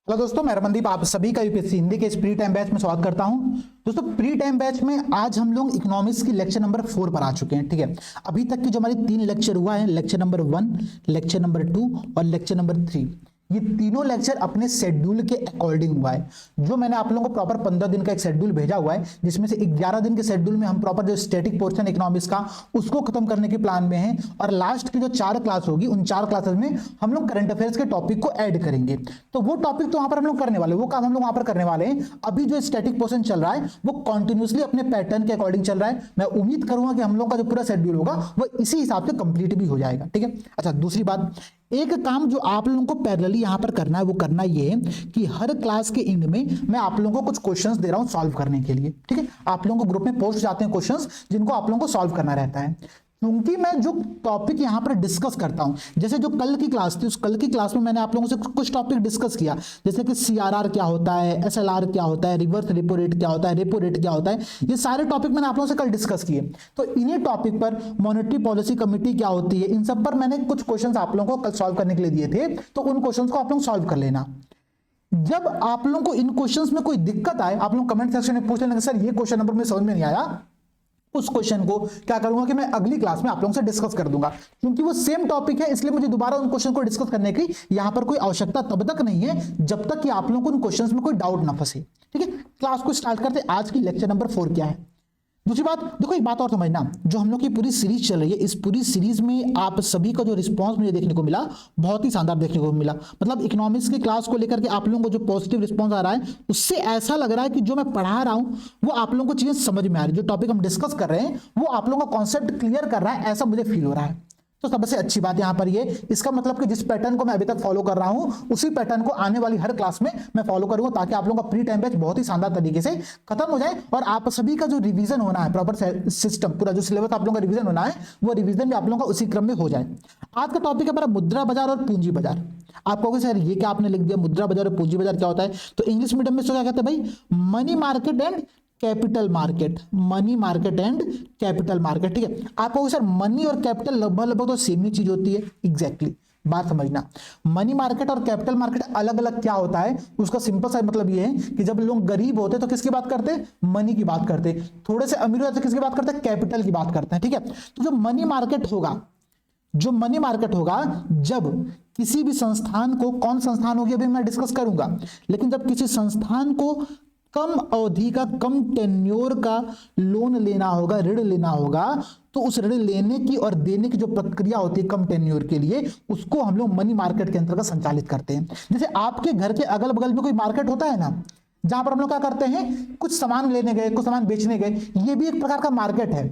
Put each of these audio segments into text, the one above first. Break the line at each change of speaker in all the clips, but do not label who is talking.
Hello दोस्तों, मैं रमनदीप आप सभी का यूपीएससी हिंदी के इस प्री टाइम बैच में स्वागत करता हूं। दोस्तों, प्री टाइम बैच में आज हम लोग इकोनॉमिक्स की लेक्चर नंबर 4 पर आ चुके हैं। ठीक है, अभी तक की जो हमारी 3 लेक्चर हुआ है, लेक्चर नंबर 1, लेक्चर नंबर 2 और लेक्चर नंबर 3, ये तीनों लेक्चर अपने शेड्यूल के अकॉर्डिंग हुआ है। जो मैंने आप लोगों को प्रॉपर 15 दिन का एक शेड्यूल भेजा हुआ है, जिसमें से 11 दिन के शेड्यूल में हम प्रॉपर जो स्टैटिक पोर्शन इकोनॉमिक्स का उसको खत्म करने के प्लान में हैं, और लास्ट की जो 4 क्लास होगी उन 4 क्लासेस में हम लोग करंट अफेयर्स के टॉपिक को ऐड करेंगे। तो वो टॉपिक तो वहां पर हम लोग करने वाले, वो काम हम लोग वहां पर करने वाले हैं। अभी जो स्टैटिक पोर्शन चल रहा है वो कंटिन्यूअसली अपने पैटर्न के अकॉर्डिंग चल रहा है। मैं उम्मीद करूंगा कि हम लोग का जो पूरा शेड्यूल होगा वो इसी हिसाब से कंप्लीट भी हो जाएगा। ठीक है, अच्छा, दूसरी बात, एक काम जो आप लोगों को पैरेलली यहां पर करना है वो करना ये है कि हर क्लास के एंड में मैं आप लोगों को कुछ क्वेश्चंस दे रहा हूं सॉल्व करने के लिए। ठीक है, आप लोगों को ग्रुप में पोस्ट जाते हैं क्वेश्चंस जिनको आप लोगों को सॉल्व करना रहता है। क्योंकि मैं जो टॉपिक यहां पर डिस्कस करता हूं, जैसे जो कल की क्लास थी, उस कल की क्लास में मैंने आप लोगों से कुछ टॉपिक डिस्कस किया, जैसे कि सीआरआर क्या होता है, एसएलआर क्या होता है, रिवर्स रेपो रेट क्या होता है, रेपो रेट क्या होता है, ये सारे टॉपिक मैंने आप लोगों से कल डिस्कस किए। तो इन्हीं टॉपिक पर मॉनेटरी पॉलिसी कमेटी क्या होती है, इन सब पर मैंने कुछ क्वेश्चन आप लोगों को कल सॉल्व करने के लिए दिए थे। तो उन क्वेश्चन को आप लोग सॉल्व कर लेना। जब आप लोगों को इन क्वेश्चंस में कोई दिक्कत आए, आप लोग कमेंट सेक्शन में पूछ लेना, सर ये क्वेश्चन नंबर में समझ में नहीं आया, उस क्वेश्चन को क्या करूंगा कि मैं अगली क्लास में आप लोगों से डिस्कस कर दूंगा। क्योंकि वो सेम टॉपिक है, इसलिए मुझे दोबारा उन क्वेश्चन को डिस्कस करने की यहां पर कोई आवश्यकता तब तक नहीं है जब तक कि आप लोगों को उन क्वेश्चंस में कोई डाउट ना फंसे। ठीक है, क्लास को स्टार्ट करते। आज की लेक्चर नंबर 4 क्या है। दूसरी बात, देखो एक बात और समझना, जो हम लोग की पूरी सीरीज चल रही है, इस पूरी सीरीज में आप सभी का जो रिस्पांस मुझे देखने को मिला बहुत ही शानदार देखने को मिला। मतलब इकोनॉमिक्स की क्लास को लेकर के आप लोगों को जो पॉजिटिव रिस्पांस आ रहा है, उससे ऐसा लग रहा है कि जो मैं पढ़ा रहा हूं वो आप लोगों को चीजें समझ में आ रही है, जो टॉपिक हम डिस्कस कर रहे हैं वो आप लोगों का कॉन्सेप्ट क्लियर कर रहा है, ऐसा मुझे फील हो रहा है। तो सबसे अच्छी बात यहां पर ये, इसका मतलब कि जिस पैटर्न को मैं अभी तक फॉलो कर रहा हूं उसी पैटर्न को आने वाली हर क्लास में मैं फॉलो करूंगा, ताकि आप लोगों का प्री टाइम बैच बहुत ही शानदार तरीके से खत्म हो जाए और आप सभी का जो रिवीजन होना है, प्रॉपर सिस्टम, पूरा जो सिलेबस आप लोगों का रिवीजन होना है, वो रिवीजन भी आप लोगों का उसी क्रम में हो जाए। आज का टॉपिक है हमारा मुद्रा बाजार और पूंजी बाजार। आप कहोगे सर ये क्या आपने लिख दिया, मुद्रा बाजार और पूंजी बाजार क्या होता है? तो इंग्लिश मीडियम में क्या कहते हैं भाई, money market and capital market, money market and capital market. ठीक है, आपको सर मनी और कैपिटल लगभग तो सेम ही चीज होती है। एग्जैक्टली, बात समझना, मनी मार्केट और कैपिटल मार्केट अलग अलग क्या होता है, उसका सिंपल सा मतलब ये है कि जब लोग गरीब होते हैं तो किसकी बात करते हैं, मनी की बात करते हैं। थोड़े से अमीर होते हैं किसकी बात करते हैं, कैपिटल की बात करते हैं। ठीक है, तो जो मनी मार्केट होगा, जो मनी मार्केट होगा, जब किसी भी संस्थान को, कौन संस्थान होगी अभी मैं डिस्कस करूंगा, लेकिन जब किसी संस्थान को कम अवधि का, कम टेन्योर का लोन लेना होगा, ऋण लेना होगा, तो उस ऋण लेने की और देने की जो प्रक्रिया होती है कम टेन्योर के लिए, उसको हम लोग मनी मार्केट के अंतर्गत संचालित करते हैं। जैसे आपके घर के अगल बगल में कोई मार्केट होता है ना, जहां पर हम लोग क्या करते हैं, कुछ सामान लेने गए, कुछ सामान बेचने गए, ये भी एक प्रकार का मार्केट है,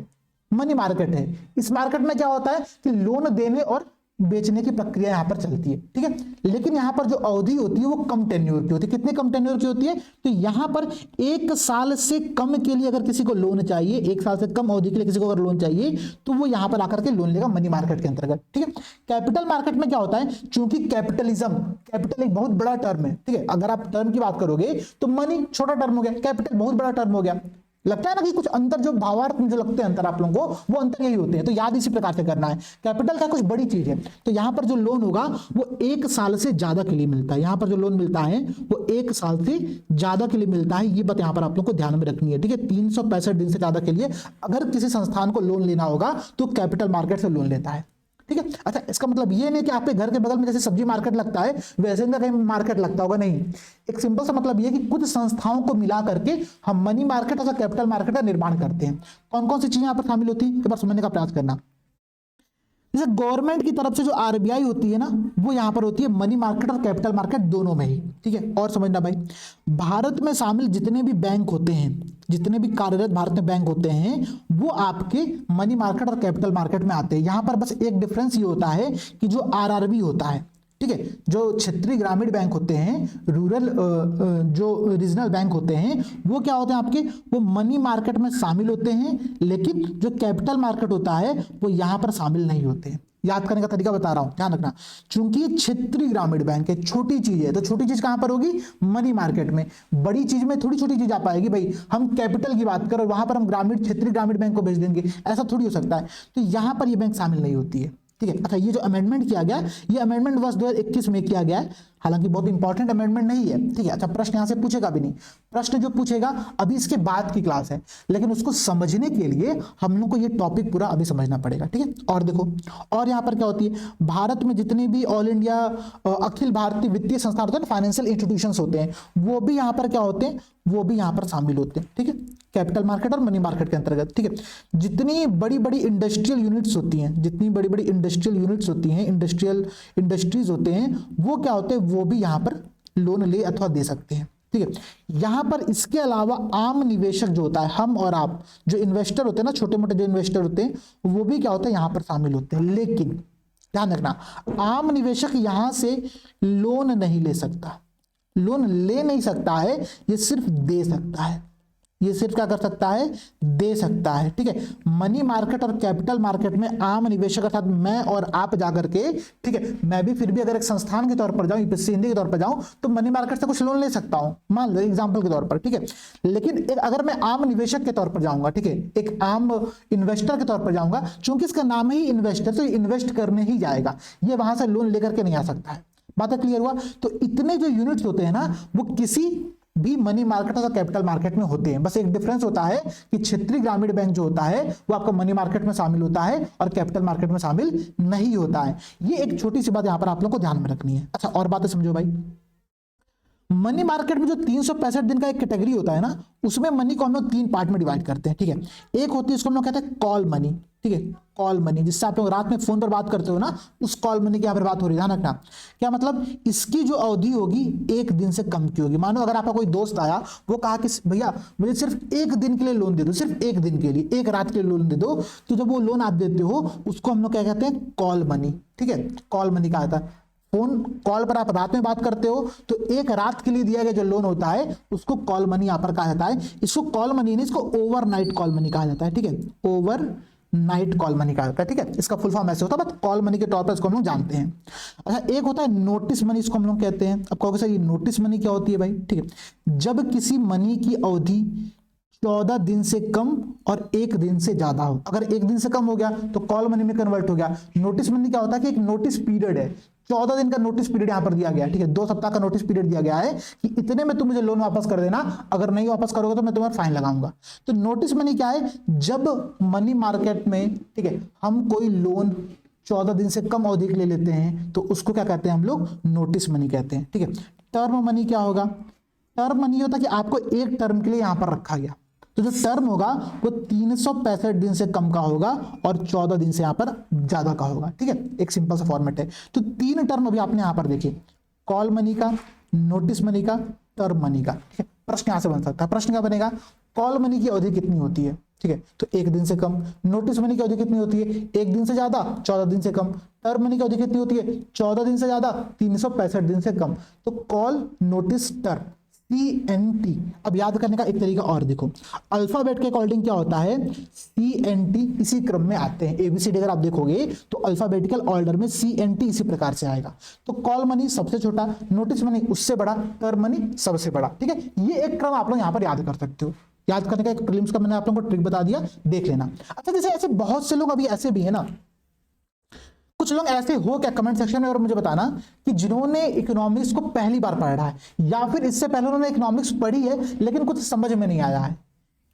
मनी मार्केट है। इस मार्केट में क्या होता है कि लोन देने और बेचने की प्रक्रिया यहां पर चलती है। ठीक है, लेकिन यहां पर जो अवधि होती है वो कम टेन्योर की होती है। कितने कम टेन्योर की होती है, तो यहां पर 1 साल से कम के लिए अगर किसी को लोन चाहिए, 1 साल से कम अवधि के लिए किसी को अगर लोन चाहिए, तो वो यहां पर आकर के लोन लेगा मनी मार्केट के अंतर्गत। ठीक है, कैपिटल मार्केट में क्या होता है, चूंकि कैपिटलिज्म, कैपिटल एक बहुत बड़ा टर्म है। ठीक है, अगर आप टर्म की बात करोगे तो मनी छोटा टर्म हो गया, कैपिटल बहुत बड़ा टर्म हो गया। लगता है ना कि कुछ अंतर, जो भावार्थ में जो लगते हैं अंतर आप लोगों को, वो अंतर यही होते हैं। तो याद इसी प्रकार से करना है, कैपिटल का कुछ बड़ी चीज है। तो यहां पर जो लोन होगा वो 1 साल से ज्यादा के लिए मिलता है। यहां पर जो लोन मिलता है वो 1 साल से ज्यादा के लिए मिलता है। ये बात यहां पर आप लोगों को ध्यान में रखनी है। ठीक है, 365 दिन से ज्यादा के लिए अगर किसी संस्थान को लोन लेना होगा तो कैपिटल मार्केट से लोन लेता है। ठीक है, अच्छा, इसका मतलब ये नहीं कि आपके घर के बगल में जैसे सब्जी मार्केट लगता है वैसे कहीं मार्केट लगता होगा, नहीं। एक सिंपल सा मतलब ये कि कुछ संस्थाओं को मिला करके हम मनी मार्केट और कैपिटल मार्केट का निर्माण करते हैं। कौन कौन सी चीजें यहाँ पर शामिल होती है, एक बार समझने का प्रयास करना। जैसे गवर्नमेंट की तरफ से जो आरबीआई होती है ना, वो यहां पर होती है मनी मार्केट और कैपिटल मार्केट दोनों में ही। ठीक है, और समझना भाई, भारत में शामिल जितने भी बैंक होते हैं, जितने भी कार्यरत भारत में बैंक होते हैं, वो आपके मनी मार्केट और कैपिटल मार्केट में आते हैं। यहां पर बस एक डिफरेंस ये होता है कि जो आरआरबी होता है, ठीक है, जो क्षेत्रीय ग्रामीण बैंक होते हैं, रूरल जो रीजनल बैंक होते हैं, वो क्या होते हैं आपके, वो मनी मार्केट में शामिल होते हैं, लेकिन जो कैपिटल मार्केट होता है वो यहां पर शामिल नहीं होते हैं। याद करने का तरीका बता रहा हूं, ध्यान रखना। चूंकि ये क्षेत्रीय ग्रामीण बैंक है, छोटी चीज है, तो छोटी चीज कहां पर होगी, मनी मार्केट में। बड़ी चीज में थोड़ी छोटी चीज आ पाएगी भाई, हम कैपिटल की बात करें वहां पर हम ग्रामीण क्षेत्रीय ग्रामीण बैंक को भेज देंगे, ऐसा थोड़ी हो सकता है। तो यहां पर ये बैंक शामिल नहीं होती है। ठीक है, अच्छा, ये जो अमेंडमेंट किया गया, ये अमेंडमेंट वर्ष 2021 में किया गया है। हालांकि बहुत इंपॉर्टेंट अमेंडमेंट नहीं है, ठीक है। अच्छा, प्रश्न यहां से पूछेगा भी नहीं, प्रश्न जो पूछेगा अभी इसके बाद की क्लास है, लेकिन उसको समझने के लिए हम लोग को ये टॉपिक पूरा अभी समझना पड़ेगा, ठीक है। और देखो, और यहां पर क्या होती है, भारत में जितनी भी ऑल इंडिया अखिल भारतीय वित्तीय संस्थान होते हैं, फाइनेंशियल इंस्टीट्यूशंस होते हैं, वो भी यहां पर क्या होते हैं, वो भी यहां पर शामिल होते हैं, ठीक है। कैपिटल मार्केट और मनी मार्केट के अंतर्गत, ठीक है। जितनी बड़ी बड़ी इंडस्ट्रियल यूनिट्स होती हैं, जितनी बड़ी बड़ी इंडस्ट्रियल यूनिट्स होती हैं, इंडस्ट्रियल इंडस्ट्रीज होते हैं, वो क्या होते हैं, वो भी यहां पर लोन ले अथवा दे सकते हैं, ठीक है। यहां पर इसके अलावा आम निवेशक जो होता है, हम और आप जो इन्वेस्टर होते हैं ना, छोटे मोटे जो इन्वेस्टर होते हैं, वो भी क्या होता है, यहां पर शामिल होते हैं। लेकिन ध्यान रखना, आम निवेशक यहां से लोन नहीं ले सकता, लोन ले नहीं सकता है, ये सिर्फ दे सकता है, ये सिर्फ क्या कर सकता है, दे सकता है, ठीक है। मनी मार्केट और कैपिटल मार्केट में आम निवेशक अर्थात मैं और आप जाकर के, ठीक है, मैं भी फिर भी अगर एक संस्थान के तौर पर जाऊं, यूपीएससी हिंदी के तौर पर जाऊं, तो मनी मार्केट से कुछ लोन ले सकता हूं, मान लो एग्जांपल के तौर पर, ठीक है। लेकिन अगर मैं आम निवेशक के तौर पर जाऊंगा, ठीक है, एक आम इन्वेस्टर के तौर पर जाऊंगा, चूंकि इसका नाम ही इन्वेस्टर, तो इन्वेस्ट करने ही जाएगा, ये वहां से लोन लेकर के नहीं आ सकता है। बात क्लियर हुआ? तो इतने जो यूनिट्स होते हैं ना, वो किसी भी मनी मार्केट और कैपिटल मार्केट में होते हैं। बस एक डिफरेंस होता है कि क्षेत्रीय ग्रामीण बैंक जो होता है वो आपका मनी मार्केट में शामिल होता है और कैपिटल मार्केट में शामिल नहीं होता है। ये एक छोटी सी बात यहां पर आप लोगों को ध्यान में रखनी है। अच्छा, और बातें समझो भाई। मनी मार्केट में जो 365 दिन का एक कैटेगरी होता है ना, उसमें मनी को हम लोग 3 पार्ट में डिवाइड करते हैं, ठीक है। एक होती है, उसको हम लोग कहते हैं कॉल मनी, ठीक है, कॉल मनी, जिससे आप लोग रात में फोन पर बात करते हो ना, उस कॉल मनी की यहाँ पर बात हो रही है, ध्यान रखना। क्या मतलब, इसकी जो अवधि होगी 1 दिन से कम की होगी। मानो अगर आपका कोई दोस्त आया, वो कहा कि भैया मुझे सिर्फ 1 दिन के लिए लोन दे दो, सिर्फ 1 दिन के लिए, 1 रात के लिए लोन दे दो, तो जब वो लोन आप देते हो उसको हम लोग क्या कहते हैं, कॉल मनी, ठीक है। कॉल मनी कहा जाता है। फोन कॉल पर आप रात में बात करते हो, तो 1 रात के लिए दिया गया जो लोन होता है उसको कॉल मनी यहां पर कहा जाता है। इसको कॉल मनी नहीं, इसको ओवरनाइट कॉल मनी कहा जाता है, ठीक है, ओवरनाइट कॉल मनी कहा जाता है, ठीक है। इसका फुल फॉर्म ऐसे होता है, बट कॉल मनी के तौर पर इसको हम लोग जानते हैं। अच्छा, एक होता है नोटिस मनी, इसको हम लोग कहते हैं। अब कहोगे सर ये नोटिस मनी क्या होती है भाई, ठीक है। जब किसी मनी की अवधि 14 दिन से कम और 1 दिन से ज्यादा हो, अगर 1 दिन से कम हो गया तो कॉल मनी में कन्वर्ट हो गया। नोटिस मनी क्या होता है कि एक नोटिस पीरियड है, 14 दिन का नोटिस पीरियड यहां पर दिया गया है, ठीक है, 2 सप्ताह का नोटिस पीरियड दिया गया है कि इतने में तुम मुझे लोन वापस कर देना, अगर नहीं वापस करोगे तो मैं तुम्हारा फाइन लगाऊंगा। तो नोटिस मनी क्या है, जब मनी मार्केट में, ठीक है, हम कोई लोन 14 दिन से कम अवधि के लिए लेते हैं तो उसको क्या कहते हैं हम लोग, नोटिस मनी कहते हैं, ठीक है। टर्म मनी क्या होगा, टर्म मनी होता है कि आपको एक टर्म के लिए यहां पर रखा गया, तो जो टर्म होगा वो 365 दिन से कम का होगा और 14 दिन से यहां पर ज्यादा का होगा, ठीक है। एक सिंपल सा फॉर्मेट है। तो 3 टर्म अभी आपने यहां पर देखे, कॉल मनी का, नोटिस मनी का, टर्म मनी का, ठीक है। प्रश्न यहां से बन सकता है। प्रश्न क्या बनेगा, कॉल मनी की अवधि कितनी होती है, ठीक है, तो 1 दिन से कम। नोटिस मनी की अवधि कितनी होती है, 1 दिन से ज्यादा, 14 दिन से कम। टर्म मनी की अवधि कितनी होती है, 14 दिन से ज्यादा, 365 दिन से कम। तो कॉल, नोटिस, टर्म, CNT। अब याद करने का एक तरीका और देखो, अल्फाबेट के अकॉर्डिंग क्या होता है, CNT इसी क्रम में आते हैं। ABCD अगर आप देखोगे तो अल्फाबेटिकल ऑर्डर में CNT इसी प्रकार से आएगा। तो कॉल मनी सबसे छोटा, नोटिस मनी उससे बड़ा, टर्म मनी सबसे बड़ा, ठीक है। ये एक क्रम आप लोग यहां पर याद कर सकते हो। याद करने का एक प्रीलिम्स का मैंने आप लोगों को ट्रिक बता दिया, देख लेना। अच्छा, जैसे ऐसे बहुत से लोग अभी ऐसे भी है ना, कुछ लोग ऐसे हो क्या, कमेंट सेक्शन में और मुझे बताना, कि जिन्होंने इकोनॉमिक्स को पहली बार पढ़ा है या फिर इससे पहले उन्होंने इकोनॉमिक्स पढ़ी है लेकिन कुछ समझ में नहीं आया है,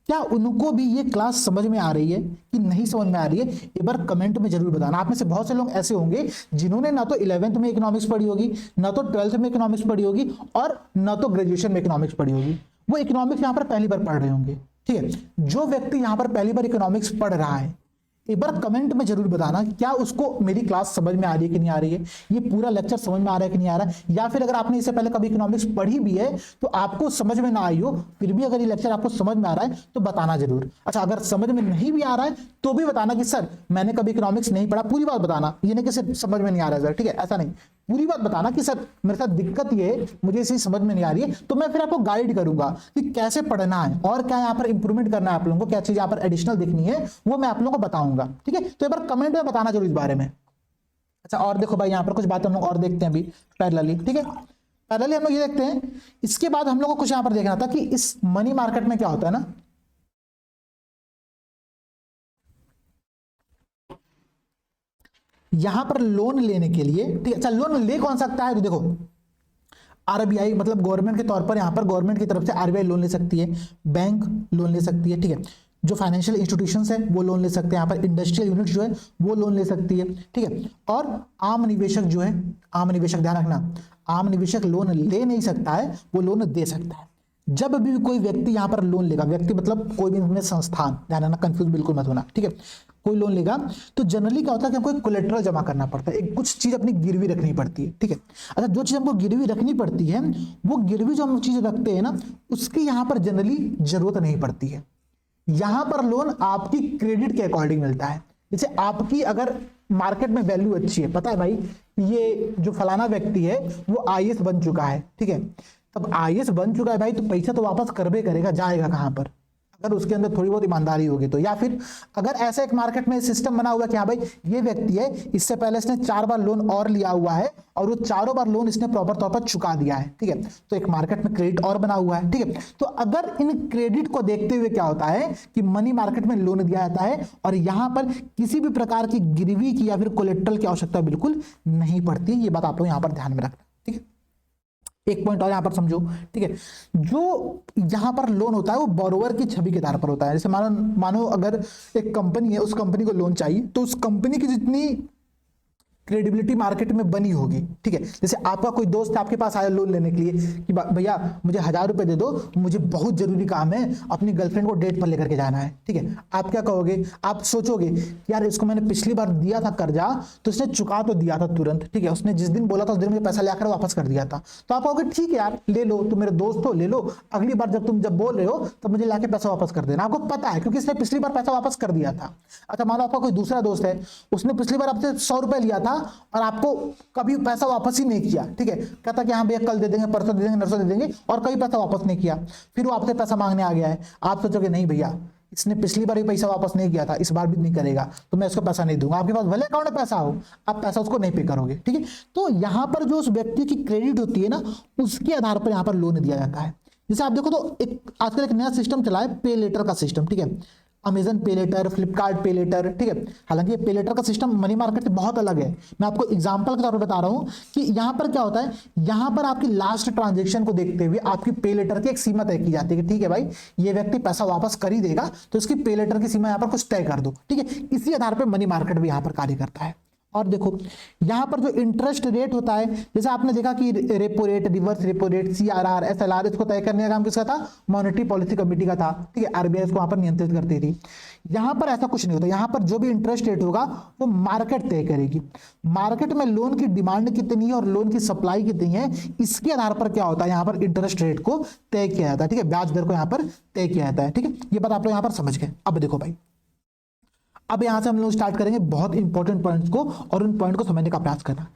क्या उनको भी ये क्लास समझ में आ रही है कि नहीं समझ में आ रही है, एक बार कमेंट में जरूर बताना। आप में से बहुत से लोग ऐसे होंगे जिन्होंने ना तो 11th में इकोनॉमिक्स पढ़ी होगी, ना तो 12th में इकोनॉमिक्स पढ़ी होगी और ना तो ग्रेजुएशन में इकोनॉमिक्स पढ़ी होगी, वो इकोनॉमिक्स यहां पर पहली बार पढ़ रहे होंगे, ठीक है। जो व्यक्ति यहां पर पहली बार इकोनॉमिक्स पढ़ रहा है, एक बार कमेंट में जरूर बताना कि क्या उसको मेरी क्लास समझ में आ रही है कि नहीं आ रही है, ये पूरा लेक्चर समझ में आ रहा है कि नहीं आ रहा है, या फिर अगर आपने इससे पहले कभी इकोनॉमिक्स पढ़ी भी है तो आपको समझ में ना आई हो, फिर भी अगर ये लेक्चर आपको समझ में आ रहा है तो बताना जरूर। अच्छा, अगर समझ में नहीं भी आ रहा है तो भी बताना कि सर मैंने कभी इकोनॉमिक्स नहीं पढ़ा, पूरी बात बताना, ये नहीं कि सिर्फ समझ में नहीं आ रहा है सर, ठीक है, ऐसा नहीं, पूरी बात बताना कि सर मेरे साथ दिक्कत ये है, मुझे इसी समझ में नहीं आ रही है, तो मैं फिर आपको गाइड करूंगा कि कैसे पढ़ना है और क्या यहाँ पर इंप्रूवमेंट करना है, आप लोगों को क्या चीज यहाँ पर एडिशनल देखनी है वो मैं आप लोगों को बताऊंगा, ठीक है। तो एक बार कमेंट में बताना जरूर इस बारे में। अच्छा, और देखो भाई यहाँ पर कुछ बातें हम लोग और देखते हैं अभी पैरेलली, ठीक है। पैरेलली हम लोग ये देखते हैं, इसके बाद हम लोग को कुछ यहाँ पर देखना था कि इस मनी मार्केट में क्या होता है ना, यहां पर लोन लेने के लिए, ठीक है। अच्छा, लोन ले कौन सकता है, तो देखो आरबीआई मतलब गवर्नमेंट के तौर पर, यहाँ पर गवर्नमेंट की तरफ से आरबीआई लोन ले सकती है, बैंक लोन ले सकती है, ठीक है। जो फाइनेंशियल इंस्टीट्यूशंस है वो लोन ले सकते हैं, यहाँ पर इंडस्ट्रियल यूनिट जो है वो लोन ले सकती है, ठीक है। और आम निवेशक जो है, आम निवेशक ध्यान रखना, आम निवेशक लोन ले नहीं सकता है, वो लोन दे सकता है। जब भी कोई व्यक्ति यहाँ पर लोन लेगा, व्यक्ति मतलब कोई भी इनमें संस्थान, ध्यान रखना, कंफ्यूज बिल्कुल मत होना, ठीक है। कोई लोन लेगा तो जनरली क्या होता है कि हमको एक कोलेट्रल जमा करना पड़ता है, एक कुछ चीज अपनी गिरवी रखनी पड़ती है, ठीक है। अच्छा, जो चीज हमको गिरवी रखनी पड़ती है, वो गिरवी जो हम चीज रखते हैं ना, उसकी यहाँ पर जनरली जरूरत नहीं पड़ती है। यहां पर लोन आपकी क्रेडिट के अकॉर्डिंग मिलता है। जैसे आपकी अगर मार्केट में वैल्यू अच्छी है, पता है भाई ये जो फलाना व्यक्ति है वो आईएएस बन चुका है, ठीक है। तब आईएएस बन चुका है भाई, तो पैसा तो वापस करबे करेगा, जाएगा कहां पर, अगर उसके अंदर थोड़ी बहुत ईमानदारी होगी तो। या फिर अगर ऐसा एक मार्केट में सिस्टम बना हुआ कि हाँ भाई ये व्यक्ति है, इससे पहले इसने 4 बार लोन और लिया हुआ है और वो चारों बार लोन इसने प्रॉपर तौर पर चुका दिया है, ठीक है, तो एक मार्केट में क्रेडिट और बना हुआ है, ठीक है। तो अगर इन क्रेडिट को देखते हुए क्या होता है कि मनी मार्केट में लोन दिया जाता है और यहां पर किसी भी प्रकार की गिरवी की या फिर कोलेट्रल की आवश्यकता बिल्कुल नहीं पड़ती। ये बात आप लोग यहां पर ध्यान में रखना, ठीक है। एक पॉइंट और यहां पर समझो, ठीक है। जो यहां पर लोन होता है वो बोरोवर की छवि के आधार पर होता है। जैसे मानो अगर एक कंपनी है, उस कंपनी को लोन चाहिए तो उस कंपनी की जितनी क्रेडिबिलिटी मार्केट में बनी होगी, ठीक है। जैसे आपका कोई दोस्त आपके पास आया लोन लेने के लिए कि भैया मुझे 1000 रुपए दे दो, मुझे बहुत जरूरी काम है, अपनी गर्लफ्रेंड को डेट पर लेकर के जाना है, ठीक है। आप क्या कहोगे, आप सोचोगे यार इसको मैंने पिछली बार दिया था कर्जा तो उसने चुका तो दिया था तुरंत, ठीक है, उसने जिस दिन बोला था उस दिन मुझे पैसा लेकर वापस कर दिया था। तो आप कहोगे ठीक है यार ले लो, तुम मेरे दोस्त हो, ले लो, अगली बार जब तुम बोल रहे हो तब मुझे लाके पैसा वापस कर देना। आपको पता है क्योंकि इसने पिछली बार पैसा वापस कर दिया था। अच्छा, मान लो आपका कोई दूसरा दोस्त है, उसने पिछली बार आपसे 100 रुपए लिया था और आपको कभी पैसा वापस ही नहीं किया, ठीक है, कहता कि हाँ भैया कल दे देंगे, परसों दे देंगे, नरसों दे देंगे, और कभी पैसा वापस नहीं किया। फिर वो आपसे पैसा मांगने आ गया है, आप सोचोगे नहीं भैया इसने पिछली बार भी पैसा वापस नहीं किया था, इस बार भी नहीं करेगा, तो मैं इसको पैसा नहीं दूंगा। आपके पास भले अकाउंट में पैसा हो, आप पैसा उसको नहीं पे करोगे, ठीक है। तो यहां पर जो उस व्यक्ति की क्रेडिट होती है ना, उसके आधार पर यहां पर लोन दिया जाता है। जैसे आप देखो तो एक आजकल एक नया सिस्टम चला है पे लेटर का सिस्टम, ठीक है, अमेजन पे लेटर, फ्लिपकार्ट पे लेटर, ठीक है। हालांकि ये पे लेटर का सिस्टम मनी मार्केट से बहुत अलग है। मैं आपको एग्जांपल के तौर पर बता रहा हूं कि यहां पर क्या होता है, यहां पर आपकी लास्ट ट्रांजैक्शन को देखते हुए आपकी पे लेटर की एक सीमा तय की जाती है कि ठीक है भाई ये व्यक्ति पैसा वापस कर ही देगा, तो इसकी पे लेटर की सीमा यहां पर कुछ तय कर दो, ठीक है। इसी आधार पर मनी मार्केट भी यहां पर कार्य करता है। और देखो यहां पर जो इंटरेस्ट रेट होता है, जैसे आपने देखा कि repo rate, reverse repo rate, CRR, SLR, इसको तय करने का काम किसका था, मॉनेटरी पॉलिसी कमेटी का था, ठीक है। आरबीआई इसको वहां पर नियंत्रित करती थी। यहां पर ऐसा कुछ नहीं होता, यहां पर जो भी इंटरेस्ट रेट होगा वो मार्केट तय करेगी। मार्केट में लोन की डिमांड कितनी है और लोन की सप्लाई कितनी है, इसके आधार पर क्या होता है, यहां पर इंटरेस्ट रेट को तय किया जाता है, ठीक है, ब्याज दर को यहां पर तय किया जाता है, ठीक है। ये बात आप लोग यहां पर समझ गए। अब देखो भाई, अब यहां से हम लोग स्टार्ट करेंगे बहुत इंपॉर्टेंट पॉइंट्स को, और उन पॉइंट को समझने का प्रयास करना।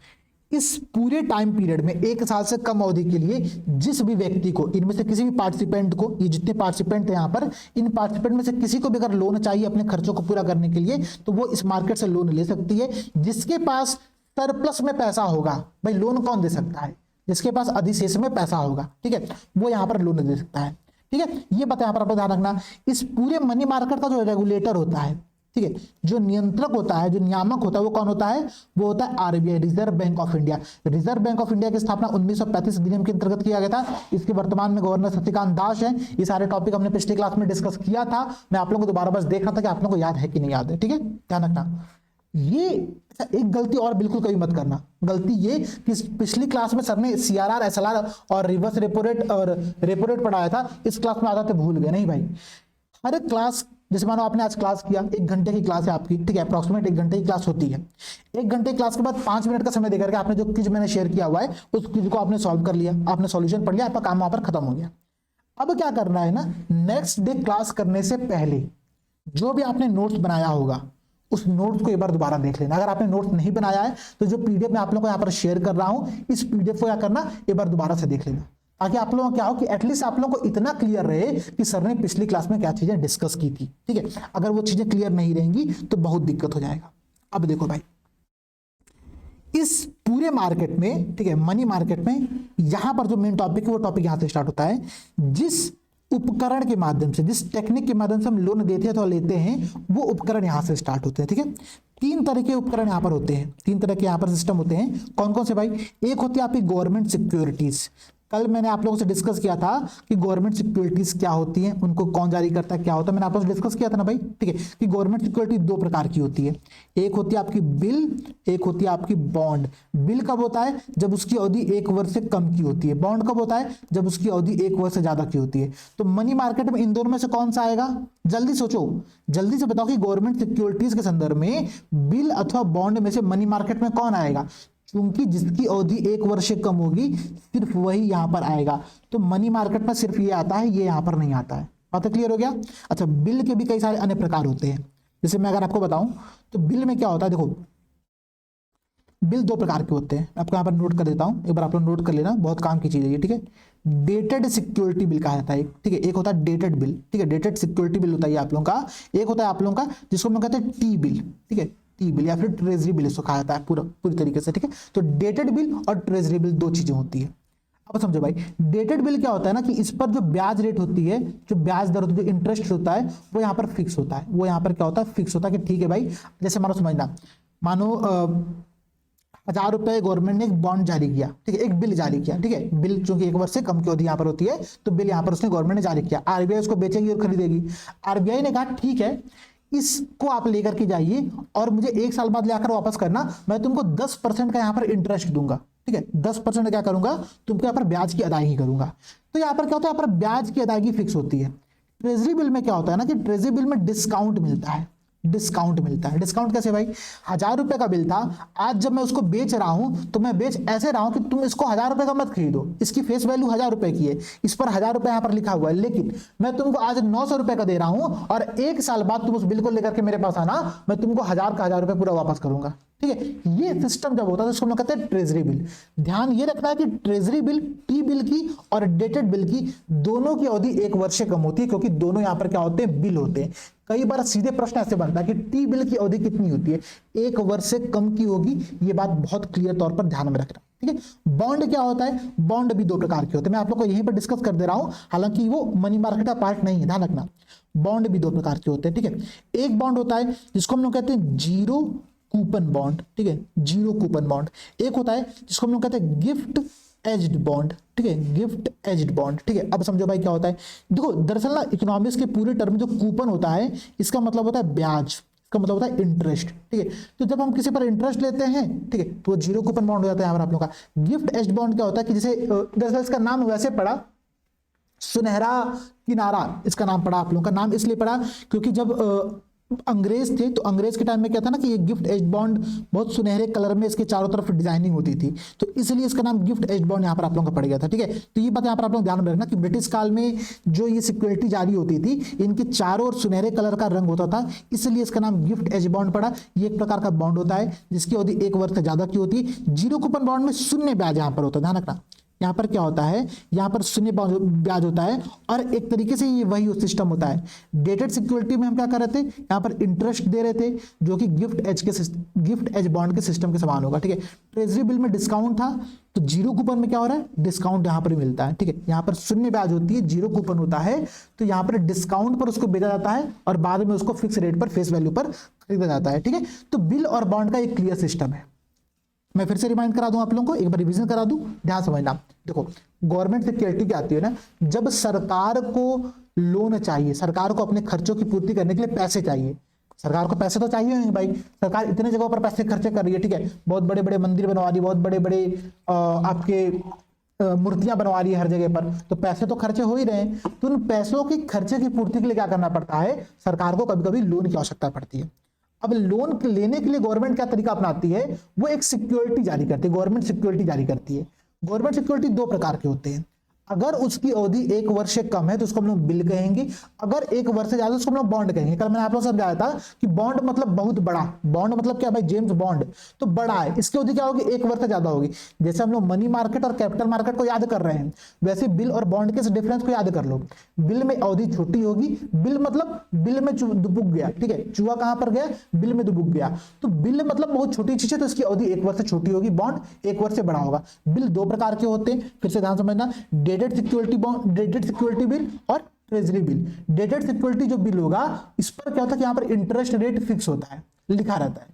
इस पूरे टाइम पीरियड में 1 साल से कम अवधि के लिए जिस भी व्यक्ति को, इनमें से किसी भी पार्टिसिपेंट को, ये जितने पार्टिसिपेंट हैं यहाँ पर, इन पार्टिसिपेंट में से किसी को भी अगर लोन चाहिए अपने खर्चों को पूरा करने के लिए, तो वो इस मार्केट से लोन ले सकती है। जिसके पास सरप्लस में पैसा होगा, भाई लोन कौन दे सकता है, जिसके पास अधिशेष में पैसा होगा, ठीक है, वो यहाँ पर लोन दे सकता है, ठीक है। ये बात यहाँ पर आपको ध्यान रखना। इस पूरे मनी मार्केट का जो रेगुलेटर होता है, ठीक है, जो नियंत्रक होता है, जो नियामक होता है, वो कौन होता है, वो होता है RBI, reserve bank of India. Reserve bank of India की स्थापना 1935 अधिनियम के अंतर्गत किया गया था। इसके वर्तमान में गवर्नर शक्तिकांत दास है। ये सारे टॉपिक हमने पिछली क्लास में डिस्कस किया था, मैं आप लोगों को दोबारा बस देख रहा था कि आप लोगों को याद है कि नहीं याद है, ठीक है, ध्यान रखना। ये एक गलती और बिल्कुल कभी मत करना, गलती ये कि पिछली क्लास में सर ने सीआरआर, एसएलआर और रिवर्स रेपो रेट और रेपो रेट पढ़ाया था, इस क्लास में आधा भूल गए। नहीं भाई, हर एक क्लास, जैसे मानो आपने आज क्लास किया, 1 घंटे की क्लास है आपकी, ठीक है, अप्रॉक्सीमेट 1 घंटे की क्लास होती है। 1 घंटे की क्लास के बाद 5 मिनट का समय देकर के आपने जो क्विज मैंने शेयर किया हुआ है, उस क्विज को आपने सॉल्व कर लिया, आपने सॉल्यूशन पढ़ लिया, आपका काम वहां पर खत्म हो गया। अब क्या करना है ना, नेक्स्ट डे क्लास करने से पहले जो भी आपने नोट्स बनाया होगा, उस नोट्स को एक बार दोबारा देख लेना। अगर आपने नोट्स नहीं बनाया है तो जो पीडीएफ मैं आप लोगों को यहाँ पर शेयर कर रहा हूं, इस पीडीएफ को क्या करना, एक बार दोबारा से देख लेना, ताकि आप लोगों को क्या हो कि एटलीस्ट आप लोगों को इतना क्लियर रहे कि सर ने पिछली क्लास में क्या चीजें डिस्कस की थी, ठीक है। अगर वो चीजें क्लियर नहीं रहेंगी तो बहुत दिक्कत हो जाएगा। अब देखो भाई, इस पूरे मार्केट में, ठीक है, मनी मार्केट में यहां पर जो मेन टॉपिक है वो टॉपिक यहां से स्टार्ट होता है। जिस उपकरण के माध्यम से, जिस टेक्निक के माध्यम से हम लोन देते हैं तो लेते हैं, वो उपकरण यहां से स्टार्ट होते हैं, ठीक है। 3 तरह के उपकरण यहां पर होते हैं, 3 तरह के यहां पर सिस्टम होते हैं। कौन कौन से भाई, एक होती है आपकी गवर्नमेंट सिक्योरिटीज, कल मैंने आप लोगों से डिस्कस किया था कि गवर्नमेंट सिक्योरिटीज क्या होती हैं, उनको कौन जारी करता है, क्या होता है, मैंने आप लोगों से डिस्कस किया था ना भाई, ठीक है, कि गवर्नमेंट सिक्योरिटी दो प्रकार की होती है, एक होती है आपकी बिल, एक होती है आपकी बॉन्ड। बिल कब होता है? जब उसकी अवधि 1 वर्ष से कम की होती है। बॉन्ड कब होता है? जब उसकी अवधि 1 वर्ष से ज्यादा की होती है। तो मनी मार्केट में इन दोनों में से कौन सा आएगा? जल्दी सोचो, जल्दी से बताओ कि गवर्नमेंट सिक्योरिटीज के संदर्भ में बिल अथवा बॉन्ड में से मनी मार्केट में कौन आएगा? क्योंकि जिसकी अवधि 1 वर्ष से कम होगी सिर्फ वही यहां पर आएगा। तो मनी मार्केट में सिर्फ ये आता है, ये यहां पर नहीं आता है। बात क्लियर हो गया? अच्छा, बिल के भी कई सारे अन्य प्रकार होते हैं। जैसे मैं अगर आपको बताऊं तो बिल में क्या होता है, देखो बिल दो प्रकार के होते हैं, आपको यहां पर नोट कर देता हूं, एक बार आप लोग नोट कर लेना, बहुत काम की चीज है ये, ठीक है। डेटेड सिक्योरिटी बिल कहा जाता है, ठीक है, एक होता है डेटेड बिल, ठीक है, डेटेड सिक्योरिटी बिल होता है आप लोगों का। एक होता है आप लोगों का जिसको हम लोग कहते हैं टी बिल, ठीक है, टी बिल या फिर ट्रेजरी बिल इसको कहा जाता है पूरी तरीके से, ठीक है। तो डेटेड बिल और ट्रेजरी बिल दो चीजें होती है। अब समझो भाई, डेटेड बिल क्या होता है ना कि इस पर जो ब्याज रेट होती है, जो ब्याज दर होती है, जो इंटरेस्ट होता है, वो यहाँ पर फिक्स होता है। वो यहाँ पर क्या होता है? फिक्स होता है कि ठीक है भाई, जैसे मानो समझना, मानो 1000 रुपए गवर्नमेंट ने एक बॉन्ड जारी किया, ठीक है, एक बिल जारी किया, ठीक है, बिल चूंकि 1 वर्ष से कम की अवधि यहाँ पर होती है, तो बिल यहाँ पर उसने गवर्नमेंट ने जारी किया, आरबीआई उसको बेचेगी और खरीदेगी। आरबीआई ने कहा ठीक है, इसको आप लेकर के जाइए और मुझे 1 साल बाद लेकर वापस करना, मैं तुमको 10% का यहाँ पर इंटरेस्ट दूंगा, ठीक है, 10% क्या करूंगा, तुमको यहाँ पर ब्याज की अदायगी करूंगा। तो यहाँ पर क्या होता है? यहाँ पर ब्याज की अदायगी फिक्स होती है। ट्रेजरी बिल में क्या होता है ना कि ट्रेजरी बिल में डिस्काउंट मिलता है। डिस्काउंट मिलता है। डिस्काउंट कैसे भाई? 1000 रुपए का बिल था, आज जब मैं उसको बेच रहा हूं तो मैं बेच ऐसे रहा हूं कि तुम इसको 1000 रुपए का मत खरीदो, इसकी फेस वैल्यू 1000 रुपए की है, इस पर 1000 रुपए यहां पर लिखा हुआ है, लेकिन मैं तुमको आज 900 रुपए का दे रहा हूं और 1 साल बाद तुम उस बिल को लेकर के मेरे पास आना, मैं तुमको 1000 का 1000 रुपए पूरा वापस करूंगा, ठीक है। ये सिस्टम जब होता है तो इसको हम लोग कहते हैं ट्रेजरी बिल। ध्यान ये रखना है कि ट्रेजरी बिल, टी बिल की और डेटेड बिल की दोनों की अवधि 1 वर्ष से कम होती है, क्योंकि दोनों यहां पर क्या होते हैं? बिल होते हैं। कई बार सीधे प्रश्न ऐसे बनता है कि टी बिल की अवधि कितनी होती है? 1 वर्ष से कम की होगी। ये बात बहुत क्लियर तौर पर ध्यान में रखना, ठीक है। बॉन्ड क्या होता है? बॉन्ड भी दो प्रकार के होते हैं, मैं आप लोग को यहीं पर डिस्कस कर दे रहा हूं, हालांकि वो मनी मार्केट का पार्ट नहीं है, ध्यान रखना। बॉन्ड भी दो प्रकार के होते हैं, ठीक है। एक बॉन्ड होता है जिसको हम लोग कहते हैं जीरो कूपन बॉन्ड, ठीक है, जीरो कूपन बॉन्ड। एक होता है जिसको हम लोग कहते हैं गिफ्ट एज्ड बॉन्ड, ठीक है, गिफ्ट एज्ड बॉन्ड, ठीक है। अब समझो भाई क्या होता है, देखो दरअसल ना इकोनॉमिक्स के पूरे टर्म जो कूपन होता है, इसका मतलब होता है ब्याज, इसका मतलब होता है इंटरेस्ट, ठीक है। तो जब हम किसी पर इंटरेस्ट लेते हैं, ठीक है, तो जीरो कूपन बॉन्ड हो जाता है यहाँ पर आप लोगों का। गिफ्ट एज्ड बॉन्ड क्या होता है कि जैसे दरअसल इसका नाम वैसे पड़ा, सुनहरा किनारा इसका नाम पड़ा, आप लोगों का नाम इसलिए पड़ा क्योंकि जब अंग्रेज थे तो अंग्रेज के टाइम में क्या था ना कि ये गिफ्ट एज्ड बॉन्ड बहुत सुनहरे कलर में इसके चारों तरफ डिजाइनिंग होती थी, तो इसलिए इसका नाम गिफ्ट एज्ड बॉन्ड यहाँ पर आप लोगों का पड़ गया था, ठीक है। तो ये बात यहाँ पर आप लोग ध्यान में रखना कि ब्रिटिश काल में जो ये सिक्योरिटी जारी होती थी, इनके चारों ओर सुनहरे कलर का रंग होता था, इसलिए इसका नाम गिफ्ट एज्ड बॉन्ड पड़ा। ये एक प्रकार का बॉन्ड होता है जिसकी अवधि 1 वर्ष से ज्यादा की होती है। जीरो कूपन बॉन्ड में शून्य ब्याज यहाँ पर होता है, ध्यान रखना। यहाँ पर क्या होता है? यहाँ पर शून्य ब्याज होता है और एक तरीके से ये वही सिस्टम होता है। डेटेड सिक्योरिटी में हम क्या कर रहे थे? यहाँ पर इंटरेस्ट दे रहे थे जो कि गिफ्ट एज बॉन्ड के सिस्टम के समान होगा, ठीक है। ट्रेजरी बिल में डिस्काउंट था, तो जीरो कूपन में क्या हो रहा है? डिस्काउंट यहाँ पर मिलता है, ठीक है। यहाँ पर शून्य ब्याज होती है, जीरो कूपन होता है, तो यहाँ पर डिस्काउंट पर उसको बेचा जाता है और बाद में उसको फिक्स रेट पर, फेस वैल्यू पर खरीदा जाता है, ठीक है। तो बिल और बॉन्ड का एक क्लियर सिस्टम है। मैं फिर से रिमाइंड करा दूं आप लोगों को, एक बार रिवीजन करा दूं, ध्यान समझना। देखो गवर्नमेंट सिक्योरिटी क्या आती है ना, जब सरकार को लोन चाहिए, सरकार को अपने खर्चों की पूर्ति करने के लिए पैसे चाहिए, सरकार को पैसे तो चाहिए नहीं भाई, सरकार इतने जगहों पर पैसे खर्चे कर रही है, ठीक है, बहुत बड़े बड़े मंदिर बनवा रही है, बहुत बड़े बड़े आपके मूर्तियां बनवा रही है हर जगह पर, तो पैसे तो खर्चे हो ही रहे हैं। तो उन पैसों की खर्चे की पूर्ति के लिए क्या करना पड़ता है? सरकार को कभी कभी लोन की आवश्यकता पड़ती है। अब लोन लेने के लिए गवर्नमेंट क्या तरीका अपनाती है? वो एक सिक्योरिटी जारी करती है, गवर्नमेंट सिक्योरिटी जारी करती है। गवर्नमेंट सिक्योरिटी दो प्रकार के होते हैं। अगर उसकी अवधि 1 वर्ष से कम है तो उसको हम लोग बिल कहेंगे, अगर 1 वर्ष से ज्यादा उसको हम लोग बॉन्ड कहेंगे। कल मैंने आप लोगों को समझाया था कि बॉन्ड मतलब बहुत बड़ा, बॉन्ड मतलब क्या भाई? जेम्स बॉन्ड, तो बड़ा है, इसकी अवधि क्या होगी? 1 वर्ष से ज्यादा होगी। जैसे हम लोग मनी मार्केट और कैपिटल मार्केट को याद कर रहे हैं, वैसे बिल और बॉन्ड के डिफरेंस को याद कर लो। बिल में अवधि छोटी होगी, बिल मतलब बिल में दुबुक गया, ठीक है, चूहा कहां पर गया? बिल में दुबुक गया, तो बिल मतलब बहुत छोटी चीज है, तो इसकी अवधि 1 वर्ष से छोटी होगी, बॉन्ड 1 वर्ष से बड़ा होगा। बिल दो प्रकार के होते हैं, फिर से ध्यान समझना, dated security bond, dated security bill और ट्रेजरी बिल। डेटेड सिक्योरिटी जो बिल होगा, इस पर क्या होता है कि यहां पर इंटरेस्ट रेट फिक्स होता है, लिखा रहता है।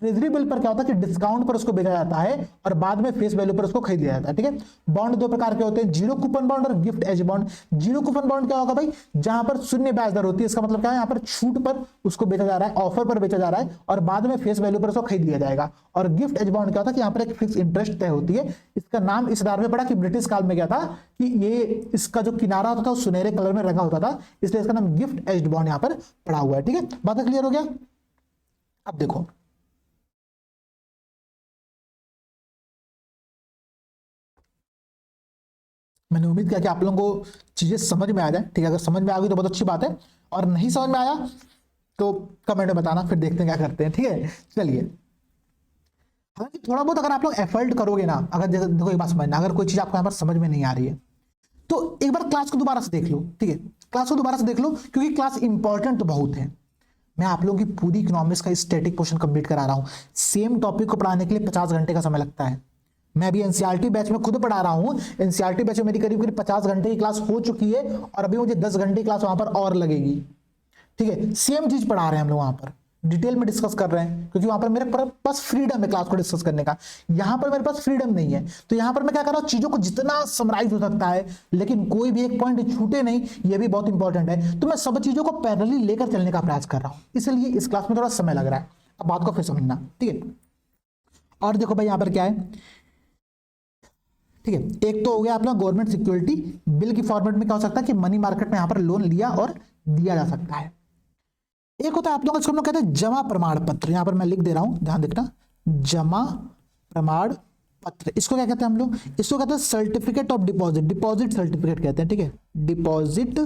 ट्रेजरी बिल पर क्या होता है कि डिस्काउंट पर उसको बेचा जाता है और बाद में फेस वैल्यू पर उसको खरीद लिया जाता है। ठीक है, बॉन्ड दो प्रकार के होते हैं, जीरो कूपन बॉन्ड और गिफ्ट edge bond. Zero coupon bond क्या होगा भाई, जहां पर शून्य ब्याज दर होती है, इसका मतलब क्या है, यहाँ पर छूट पर उसको बेचा जा रहा है, ऑफर पर बेचा जा रहा है और बाद में फेस वैल्यू पर उसको खरीद लिया जाएगा। और गिफ्ट एज बॉन्ड क्या होता है कि यहाँ पर एक फिक्स इंटरेस्ट तय होती है। इसका नाम इस आधार में पड़ा कि ब्रिटिश काल में क्या था कि ये इसका जो किनारा होता था वो सुनहरे कलर में रंगा होता था, इसलिए इसका नाम गिफ्ट एज बॉन्ड यहाँ पर पड़ा हुआ है। ठीक है, बात क्लियर हो गया। अब देखो मैंने उम्मीद किया कि आप लोगों को चीजें समझ में आ जाए। ठीक है, अगर समझ में आ गई तो बहुत अच्छी बात है, और नहीं समझ में आया तो कमेंट में बताना, फिर देखते हैं क्या करते हैं। ठीक है, चलिए। हालांकि थोड़ा बहुत अगर आप लोग एफर्ट करोगे ना, अगर जैसे देखो एक बात समझना, अगर कोई चीज आपको यहाँ पर समझ में नहीं आ रही है तो एक बार क्लास को दोबारा से देख लो। ठीक है, क्लास को दोबारा से देख लो, क्योंकि क्लास इंपॉर्टेंट तो बहुत है। मैं आप लोगों की पूरी इकोनॉमिक्स का स्टैटिक पोर्शन कंप्लीट करा रहा हूँ। सेम टॉपिक को पढ़ाने के लिए 50 घंटे का समय लगता है। मैं अभी एनसीईआरटी बैच में खुद पढ़ा रहा हूँ। एनसीईआरटी बैच में मेरी करीब करीब 50 घंटे की क्लास हो चुकी है और अभी मुझे 10 घंटे की क्लास वहां पर और लगेगी। ठीक है, सेम चीज पढ़ा रहे हैं हम लोग, वहां पर डिटेल में डिस्कस कर रहे हैं, क्योंकि वहां पर मेरे पास फ्रीडम है क्लास को डिस्कस करने का। यहां पर मेरे पास फ्रीडम नहीं है, तो यहां पर मैं क्या कर रहा हूं, चीजों को जितना समराइज हो सकता है लेकिन कोई भी एक पॉइंट छूटे नहीं, ये भी बहुत इंपॉर्टेंट है। तो मैं सब चीजों को पैरेलली लेकर चलने का प्रयास कर रहा हूं, इसलिए इस क्लास में थोड़ा समय लग रहा है। अब बात को फिर समझना। ठीक है, और देखो भाई यहां पर क्या है। ठीक है, एक तो हो गया अपना गवर्नमेंट सिक्योरिटी बिल की फॉर्मेट में क्या हो सकता है कि मनी मार्केट में यहां पर लोन लिया और दिया जा सकता है। एक होता है आप लोगों को, हम लोग कहते हैं जमा प्रमाण पत्र। यहां पर मैं लिख दे रहा हूं, ध्यान देखना, जमा प्रमाण पत्र। इसको क्या कहते हैं हम लोग, इसको कहते हैं certificate of deposit, deposit certificate कहते हैं। ठीक है, डिपॉजिट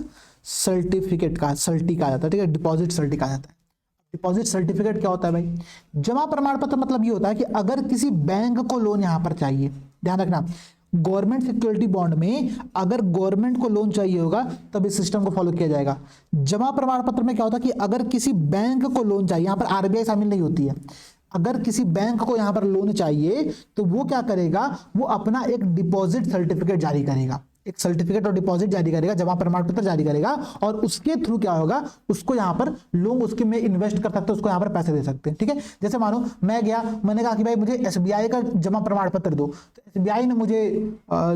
सर्टिफिकेट का सर्टी कहा जाता है। ठीक है, डिपॉजिट सर्टी कहा जाता है। डिपॉजिट सर्टिफिकेट क्या होता है भाई, जमा प्रमाण पत्र मतलब ये होता है कि अगर किसी बैंक को लोन यहां पर चाहिए, ध्यान रखना, गवर्नमेंट सिक्योरिटी बॉन्ड में अगर गवर्नमेंट को लोन चाहिए होगा तब इस सिस्टम को फॉलो किया जाएगा। जमा प्रमाण पत्र में क्या होता है कि अगर किसी बैंक को लोन चाहिए, यहां पर आरबीआई शामिल नहीं होती है, अगर किसी बैंक को यहां पर लोन चाहिए तो वो क्या करेगा, वो अपना एक डिपॉजिट सर्टिफिकेट जारी करेगा, एक सर्टिफिकेट और डिपॉजिट जारी करेगा, जमा प्रमाण पत्र जारी करेगा, और उसके थ्रू क्या होगा, उसको यहां पर लोग उसके में इन्वेस्ट कर सकते हैं, उसको यहां पर पैसे दे सकते हैं। ठीक है, जैसे मानो मैं गया, मैंने कहा कि भाई मुझे एसबीआई का जमा प्रमाण पत्र दो, तो एसबीआई ने मुझे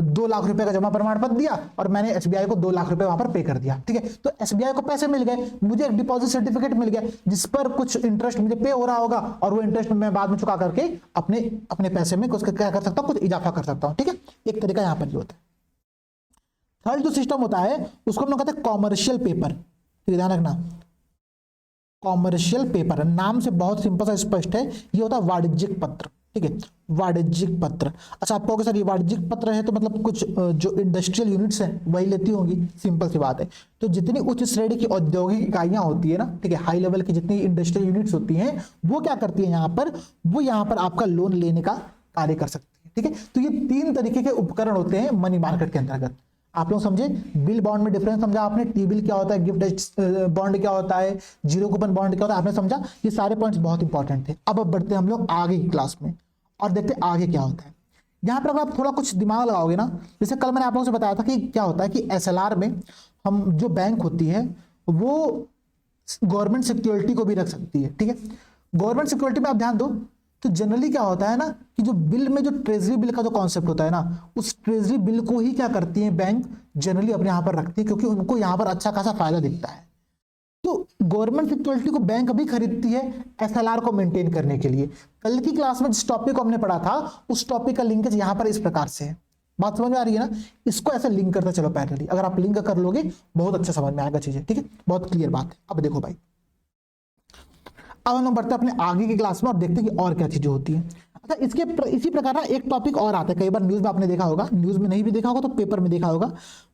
2 लाख रुपए का जमा प्रमाण पत्र दिया और मैंने एसबीआई को 2 लाख रुपए वहां पर पे कर दिया। ठीक है, तो एसबीआई को पैसे मिल गए, मुझे एक डिपॉजिट सर्टिफिकेट मिल गया जिस पर कुछ इंटरेस्ट मुझे पे हो रहा होगा, और वो इंटरेस्ट मैं बाद में चुका करके अपने अपने पैसे में कुछ क्या कर सकता हूँ, कुछ इजाफा कर सकता हूँ। ठीक है, एक तरीका यहां पर ये होता है। थर्ड जो सिस्टम होता है उसको हम लोग कहते हैं कॉमर्शियल पेपर। ध्यान रखना, कॉमर्शियल पेपर नाम से बहुत सिंपल सा स्पष्ट है, ये होता है वाणिज्यिक पत्र। ठीक है, वाणिज्यिक पत्र। अच्छा, आप कहोगे सर ये वाणिज्यिक पत्र है तो मतलब कुछ जो इंडस्ट्रियल यूनिट्स हैं वही लेती होंगी, सिंपल सी बात है। तो जितनी उच्च श्रेणी की औद्योगिक इकाइयां होती है ना, ठीक है, हाई लेवल की जितनी इंडस्ट्रियल यूनिट्स होती हैं वो क्या करती है यहाँ पर, वो यहाँ पर आपका लोन लेने का कार्य कर सकती है। ठीक है, तो ये 3 तरीके के उपकरण होते हैं मनी मार्केट के अंतर्गत। आप लोग समझे, बिल बॉन्ड में डिफरेंस समझा आपने, टी बिल क्या होता है, गिफ्ट बॉन्ड क्या होता है, जीरो कूपन बॉन्ड क्या होता है, आपने समझा। ये सारे पॉइंट्स बहुत इंपॉर्टेंट थे। अब बढ़ते हैं हम लोग आगे की क्लास में और देखते हैं आगे क्या होता है। यहां पर अगर आप थोड़ा कुछ दिमाग लगाओगे ना, जैसे कल मैंने आप लोगों से बताया था कि क्या होता है कि एसएलआर में हम जो बैंक होती है वो गवर्नमेंट सिक्योरिटी को भी रख सकती है। ठीक है, गवर्नमेंट सिक्योरिटी में आप ध्यान दो तो जनरली क्या होता है ना कि जो बिल में जो ट्रेजरी बिल का जो कॉन्सेप्ट होता है ना, उस ट्रेजरी बिल को ही क्या करती है बैंक जनरली अपने यहां पर रखती है, क्योंकि उनको यहां पर अच्छा खासा फायदा दिखता है। तो गवर्नमेंट सिक्योरिटी को बैंक अभी खरीदती है एसएलआर को मेंटेन करने के लिए। कल की क्लास में जिस टॉपिक को हमने पढ़ा था उस टॉपिक का लिंकेज यहां पर इस प्रकार से है। बात समझ में आ रही है ना, इसको ऐसे लिंक करते चलो पैरेलली, अगर आप लिंक कर लोगे बहुत अच्छा समझ में आएगा चीजें। ठीक है, बहुत क्लियर बात है। अब देखो भाई, अब हम लोग बढ़ते हैं अपने आगे की क्लास में और देखते हैं कि और क्या चीजें होती हैं। अच्छा, इसी प्रकार ना एक टॉपिक और आता है, कई बार न्यूज में आपने देखा होगा, न्यूज में नहीं भी देखा होगा तो पेपर में देखा होगा,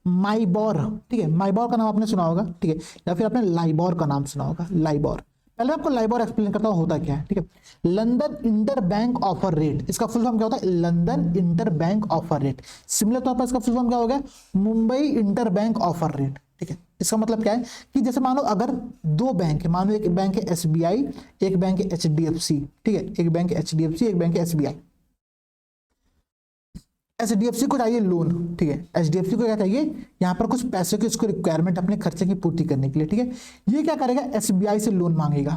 माइबॉर। ठीक है, माइबॉर का नाम आपने सुना होगा, ठीक है, या फिर आपने लाइबॉर का नाम सुना होगा, लाइबॉर। पहले आपको लाइबॉर एक्सप्लेन करता हूं होता क्या है। ठीक है, London inter bank offer rate, इसका फुल फॉर्म क्या होता है, London inter bank offer rate. Similar तौर पर इसका फुल फॉर्म क्या हो गया, Mumbai inter bank offer rate. ठीक है, इसका मतलब क्या है कि जैसे मानो अगर 2 बैंक है, मानो एक बैंक है एसबीआई, एक बैंक है एचडीएफसी। ठीक है, एक बैंक है एचडीएफसी, एक बैंक है एसबीआई। एचडीएफसी को चाहिए लोन, ठीक है, एचडीएफसी को क्या चाहिए, यहां पर कुछ पैसे की उसको रिक्वायरमेंट अपने खर्चे की पूर्ति करने के लिए। ठीक है, ये क्या करेगा, एसबीआई से लोन मांगेगा।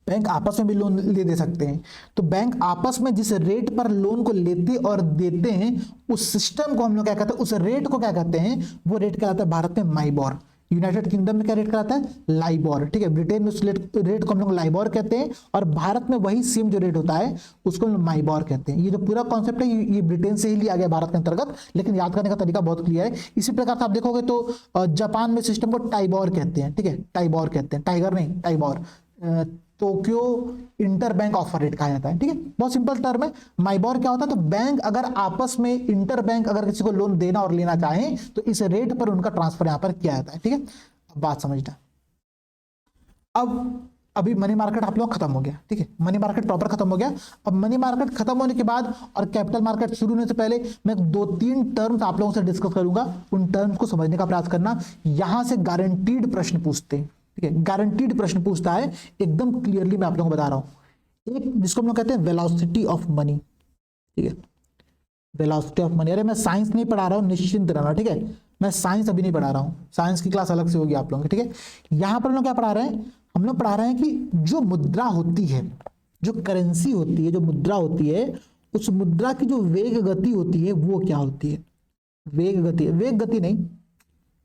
बैंक आपस में भी लोन ले दे सकते हैं। तो बैंक आपस में जिस रेट पर लोन को लेते और देते हैं उस सिस्टम को हम लोग क्या कहते हैं, उस रेट को क्या कहते हैं, वो रेट कहलाता है भारत में माइबॉर। यूनाइटेड किंगडम में क्या रेट कहलाता है, लाइबॉर। ठीक है, ब्रिटेन में उस रेट को हम लोग लाइबॉर कहते हैं और भारत में वही सेम जो रेट होता है उसको हम लोग माइबॉर कहते हैं। ये जो पूरा कॉन्सेप्ट है ये ब्रिटेन से ही लिया गया भारत के अंतर्गत, लेकिन याद करने का तरीका बहुत क्लियर है। इसी प्रकार से आप देखोगे तो जापान में सिस्टम को टाइबॉर कहते हैं। ठीक है, टाइबॉर कहते हैं, टाइगर नहीं, TIBOR. Tokyo interbank offer rate कहा जाता है। ठीक है, बहुत सिंपल टर्म है। माइबॉर क्या होता है, तो बैंक अगर आपस में इंटर बैंक अगर किसी को लोन देना और लेना चाहें तो इस रेट पर उनका ट्रांसफर यहां पर किया जाता है। ठीक है, अब बात समझना। अब अभी मनी मार्केट आप लोग खत्म हो गया। ठीक है, मनी मार्केट प्रॉपर खत्म हो गया। अब मनी मार्केट खत्म होने के बाद और कैपिटल मार्केट शुरू होने से पहले मैं 2-3 टर्म्स आप लोगों से डिस्कस करूंगा। उन टर्म्स को समझने का प्रयास करना। यहां से गारंटीड प्रश्न पूछते हैं। ठीक है, गारंटीड प्रश्न पूछता है, एकदम क्लियरली मैं आप लोगों को बता रहा हूं। एक जिसको हम लोग कहते हैं वेलोसिटी ऑफ मनी। ठीक है, वेलोसिटी ऑफ मनी। अरे मैं साइंस नहीं पढ़ा रहा हूं, निश्चिंत रहना। ठीक है, मैं साइंस अभी नहीं पढ़ा रहा हूं, साइंस की क्लास अलग से होगी आप लोगों की। ठीक है, यहां पर हम लोग क्या पढ़ा रहे हैं, हम लोग पढ़ा रहे हैं कि जो मुद्रा होती है, जो करेंसी होती है, जो मुद्रा होती है, उस मुद्रा की जो वेग गति होती है वो क्या होती है। वेग गति, वेग गति नहीं,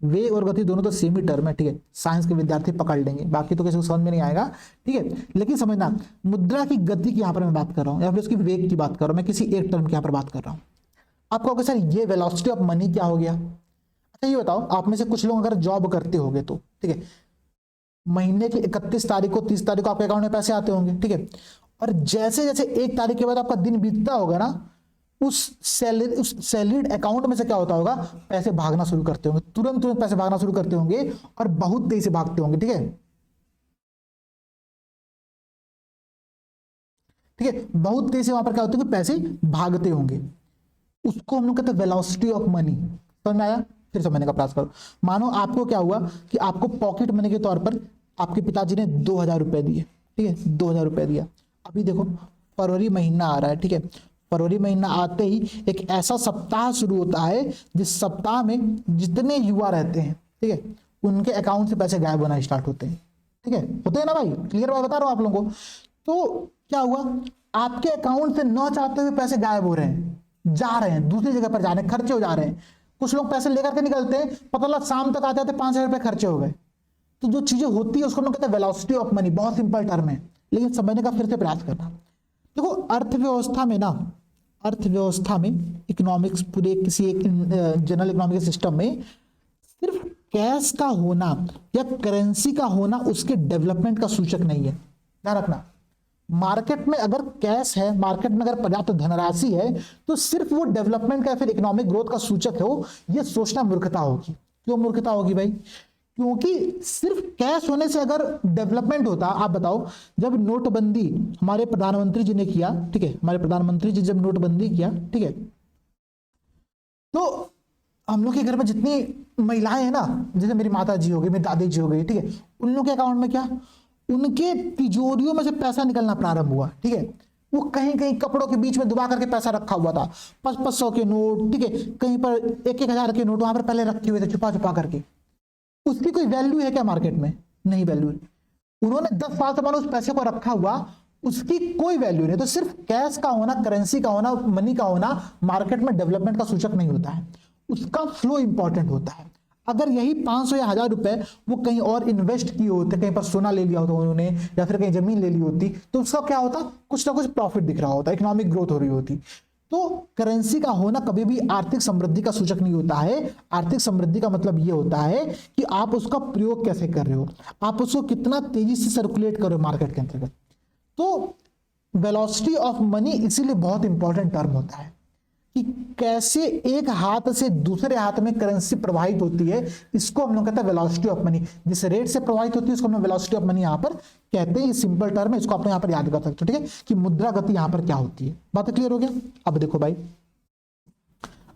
वेग और गति दोनों तो सेम ही टर्म है। ठीक है, साइंस के विद्यार्थी पकड़ लेंगे, बाकी तो किसी को समझ में नहीं आएगा। ठीक है, लेकिन समझना मुद्रा की गति की यहां पर मैं बात कर रहा हूं या फिर उसकी वेग की बात कर रहा हूं, मैं किसी एक टर्म की यहां पर बात कर रहा हूं। आप कहोगे सर ये वेलोसिटी ऑफ मनी क्या हो गया। अच्छा ये बताओ, आप में से कुछ लोग अगर जॉब करते होंगे तो ठीक है, महीने की 31 तारीख को 30 तारीख को आपके अकाउंट में पैसे आते होंगे। ठीक है, और जैसे जैसे 1 तारीख के बाद आपका दिन बीतता होगा ना, उस सैलरीड अकाउंट में से क्या होता होगा, पैसे भागना शुरू करते होंगे, तुरंत तुरंत पैसे भागना शुरू करते होंगे और बहुत तेजी से भागते होंगे। ठीक है, ठीक है, बहुत तेजी से वहां पर क्या होता है कि पैसे भागते होंगे। उसको हम लोग कहते हैं वेलोसिटी ऑफ मनी। समझ में आया, फिर समझने का प्रयास करो। मानो आपको क्या हुआ कि आपको पॉकेट मनी के तौर पर आपके पिताजी ने 2000 रुपए दिए। ठीक है, 2000 रुपए दिया। अभी देखो फरवरी महीना आ रहा है। ठीक है, फरवरी महीना आते ही एक ऐसा सप्ताह शुरू होता है जिस सप्ताह में जितने युवा रहते हैं, ठीक है, उनके अकाउंट से पैसे गायब होना स्टार्ट होते हैं। ठीक है, होते हैं ना भाई, क्लियर बात बता रहा हूं आप लोगों को। तो क्या हुआ, आपके अकाउंट से न चाहते हुए पैसे गायब हो रहे हैं, जा रहे हैं दूसरी जगह पर, जा रहे हैं, खर्चे हो जा रहे हैं। कुछ लोग पैसे लेकर के निकलते हैं, पता लगा शाम तक आते आते 5000 रुपए खर्चे हो गए। तो जो चीजें होती है उसको हम लोग कहते हैं वेलोसिटी ऑफ मनी। बहुत सिंपल टर्म है, लेकिन समझने का फिर से प्रयास करना। देखो अर्थव्यवस्था में ना, अर्थव्यवस्था में, इकोनॉमिक्स, पूरे किसी एक जनरल इकोनॉमिक सिस्टम में सिर्फ कैश का होना या करेंसी का होना उसके डेवलपमेंट का सूचक नहीं है। ध्यान रखना, मार्केट में अगर कैश है, मार्केट में अगर पर्याप्त धनराशि है तो सिर्फ वो डेवलपमेंट का या फिर इकोनॉमिक ग्रोथ का सूचक हो, ये सोचना मूर्खता होगी। क्यों मूर्खता होगी भाई, क्योंकि सिर्फ कैश होने से अगर डेवलपमेंट होता, आप बताओ जब नोटबंदी हमारे प्रधानमंत्री जी ने किया, ठीक है, हमारे प्रधानमंत्री जी जब नोटबंदी किया, ठीक है, तो हम लोग के घर में जितनी महिलाएं हैं ना, जैसे मेरी माता जी हो गई, मेरी दादी जी हो गई, ठीक है, उन लोग के अकाउंट में क्या, उनके तिजोरियों में से पैसा निकलना प्रारंभ हुआ। ठीक है, वो कहीं कहीं कपड़ों के बीच में दबा करके पैसा रखा हुआ था, 500 के नोट, ठीक है, कहीं पर 1-1000 के नोट वहां पर पहले रखे हुए थे छुपा छुपा करके। उसकी कोई वैल्यू है क्या मार्केट में, नहीं वैल्यू है। उन्होंने 10 साल से मानो उस पैसे को रखा हुआ, उसकी कोई वैल्यू नहीं। तो सिर्फ कैश का होना, करेंसी का होना, मनी का होना मार्केट में डेवलपमेंट का सूचक नहीं होता है, उसका फ्लो इंपॉर्टेंट होता है। अगर यही 500 या 1000 रुपए वो कहीं और इन्वेस्ट किए होते, कहीं पर सोना ले लिया होता उन्होंने या फिर कहीं जमीन ले ली होती, तो उसका क्या होता, कुछ ना कुछ प्रॉफिट दिख रहा होता, इकोनॉमिक ग्रोथ हो रही होती। तो करेंसी का होना कभी भी आर्थिक समृद्धि का सूचक नहीं होता है। आर्थिक समृद्धि का मतलब यह होता है कि आप उसका प्रयोग कैसे कर रहे हो, आप उसको कितना तेजी से सर्कुलेट कर रहे हो मार्केट के अंतर्गत। तो वेलोसिटी ऑफ मनी इसीलिए बहुत इंपॉर्टेंट टर्म होता है कि कैसे एक हाथ से दूसरे हाथ में करेंसी प्रवाहित होती है, इसको हम लोग कहते हैं वेलोसिटी ऑफ मनी। जिस रेट से प्रवाहित होती है उसको हम लोग वेलोसिटी ऑफ मनी यहां पर कहते हैं। ये सिंपल टर्म है, इसको आप यहां पर याद कर सकते हो। ठीक है, कि मुद्रा गति यहां पर क्या होती है। बातें क्लियर हो गया। अब देखो भाई,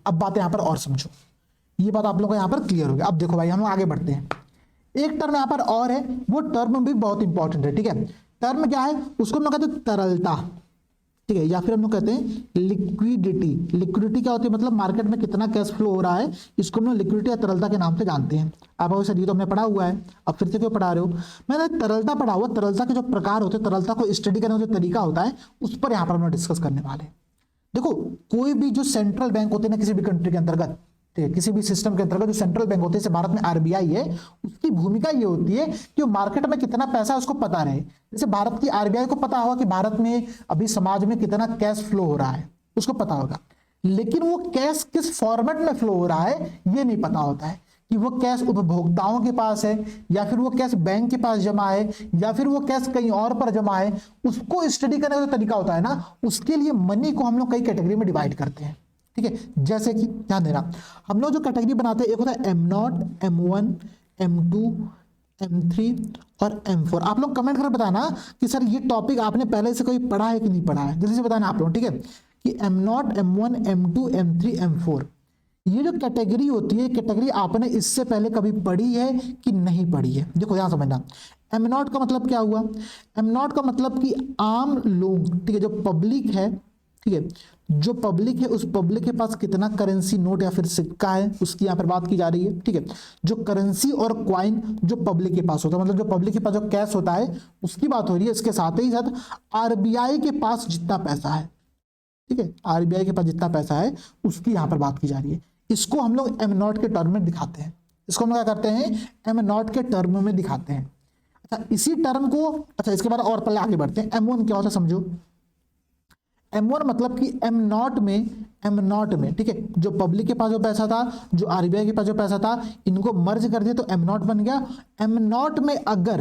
अब बातें यहां पर और समझो, ये बात आप लोगों को यहां पर क्लियर हो गया। अब देखो भाई, हम लोग आगे बढ़ते हैं। एक टर्म यहां पर और है, वो टर्म भी बहुत इंपॉर्टेंट है। ठीक है, टर्म क्या है, उसको हम लोग कहते हैं तरलता। ठीक है, या फिर हम लोग कहते हैं लिक्विडिटी। लिक्विडिटी क्या होती है, मतलब मार्केट में कितना कैश फ्लो हो रहा है, इसको हम लोग लिक्विडिटी या तरलता के नाम से जानते हैं। आप अवश्य ये तो हमने पढ़ा हुआ है, अब फिर से क्यों पढ़ा रहे हो। मैंने तरलता पढ़ा हुआ, तरलता के जो प्रकार होते हैं, तरलता को स्टडी करने का जो तरीका होता है, उस पर यहाँ पर हम लोग डिस्कस करने वाले हैं। देखो, कोई भी जो सेंट्रल बैंक होते हैं ना किसी भी कंट्री के अंतर्गत, ठीक है, किसी भी सिस्टम के अंतर्गत जो सेंट्रल बैंक होते हैं, जैसे भारत में आरबीआई है, उसकी भूमिका ये होती है कि वो मार्केट में कितना पैसा है उसको पता रहे। जैसे भारत की आरबीआई को पता होगा कि भारत में अभी समाज में कितना कैश फ्लो हो रहा है, उसको पता होगा, लेकिन वो कैश किस फॉर्मेट में फ्लो हो रहा है ये नहीं पता होता है, कि वो कैश उपभोक्ताओं के पास है, या फिर वो कैश बैंक के पास जमा है, या फिर वो कैश कहीं और पर जमा है। उसको स्टडी करने का जो तरीका होता है ना, उसके लिए मनी को हम लोग कई कैटेगरी में डिवाइड करते हैं, ठीक है। जैसे कि ध्यान देना, हम लोग जो कैटेगरी बनाते हैं, एक होता है M0, M1, M2, M3 और M4। आप लोग कमेंट कर बताना कि सर ये टॉपिक आपने पहले से कोई पढ़ा है कि नहीं पढ़ा है, जल्दी से बताना आप लोग, ठीक है, कि M0, M1, M2, M3, M4 ये जो कैटेगरी होती है, कैटेगरी आपने इससे पहले कभी पढ़ी है कि नहीं पढ़ी है। देखो यहां समझना, M0 का मतलब क्या हुआ, M0 का मतलब कि आम लोग, ठीक है, जो पब्लिक है, ठीक है, जो पब्लिक है, उस पब्लिक के पास कितना करेंसी नोट या फिर सिक्का है, उसकी यहाँ पर बात की जा रही है, ठीक है। जो करेंसी और क्वाइन जो पब्लिक के पास होता है, मतलब जो पब्लिक के पास जो कैश होता है उसकी बात हो रही है। इसके साथ ही साथ आरबीआई के पास जितना पैसा है, ठीक है, आरबीआई के पास जितना पैसा है उसकी यहाँ पर बात की जा रही है। इसको हम लोग M0 के टर्म में दिखाते हैं। इसको हम लोग क्या करते हैं, M0 के टर्म में दिखाते हैं। अच्छा, इसी टर्म को, अच्छा इसके बाद और पहले आगे बढ़ते हैं। M1 क्या होता है समझो। M1 मतलब कि M0 में, ठीक है, जो पब्लिक के पास जो पैसा था, जो आरबीआई के पास जो पैसा था, इनको मर्ज कर दिया तो M0 बन गया। M0 में अगर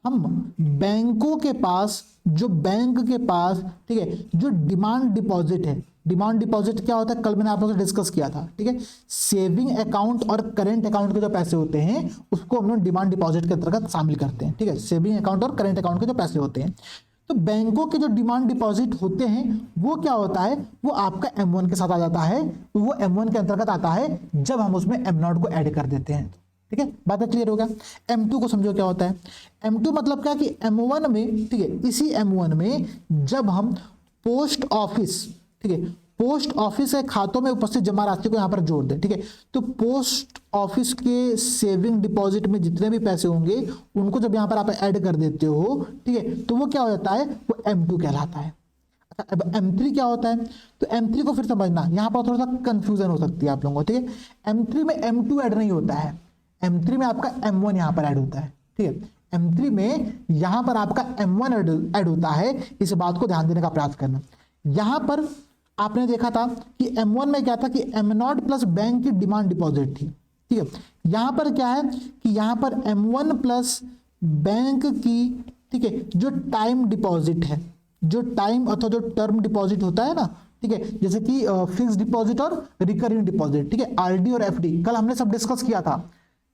हम बैंकों के पास, जो बैंक के पास, ठीक है, जो डिमांड डिपॉजिट है, डिमांड डिपॉजिट क्या होता है, कल मैंने आप लोगों से डिस्कस किया था, ठीक है, सेविंग अकाउंट और करेंट अकाउंट के जो पैसे होते हैं उसको हम लोग डिमांड डिपॉजिट के अंतर्गत शामिल करते हैं, ठीक है, सेविंग अकाउंट और करेंट अकाउंट के जो पैसे होते हैं। तो बैंकों के जो डिमांड डिपॉजिट होते हैं वो क्या होता है, वो आपका M1 के साथ आ जाता है, वो M1 के अंतर्गत आता है जब हम उसमें M0 को ऐड कर देते हैं, ठीक है, बात क्लियर हो गया। M2 को समझो क्या होता है। M2 मतलब क्या कि M1 में, ठीक है, इसी M1 में जब हम पोस्ट ऑफिस, ठीक है, पोस्ट ऑफिस के खातों में उपस्थित जमा राशि को यहां पर जोड़ दें, ठीक है, तो पोस्ट ऑफिस के सेविंग डिपॉजिट में जितने भी पैसे होंगे उनको जब यहां पर आप ऐड कर देते हो, ठीक है, तो वो क्या हो जाता है, वो M2 कहलाता है। अच्छा, अब M3 क्या होता है, तो M3 को फिर समझना, यहां पर थोड़ा सा कंफ्यूजन हो सकती है आप लोगों को, ठीक है। M3 में M2 ऐड नहीं होता है, M3 में आपका M1 यहां पर ऐड होता है, ठीक है, M3 में यहां पर आपका M1 ऐड होता है। इस बात को ध्यान देने का प्रयास करना। यहां पर आपने देखा था कि M1 में क्या था कि M0 प्लस बैंक की डिमांड डिपॉजिट थी, ठीक है, यहां पर क्या है कि यहां पर M1 प्लस बैंक की, ठीक है, जो टाइम डिपॉजिट है, जो टाइम अथवा जो टर्म डिपॉजिट होता है ना, ठीक है, जैसे कि फिक्स डिपॉजिट और रिकरिंग डिपॉजिट, ठीक है, आरडी और एफडी, कल हमने सब डिस्कस किया था।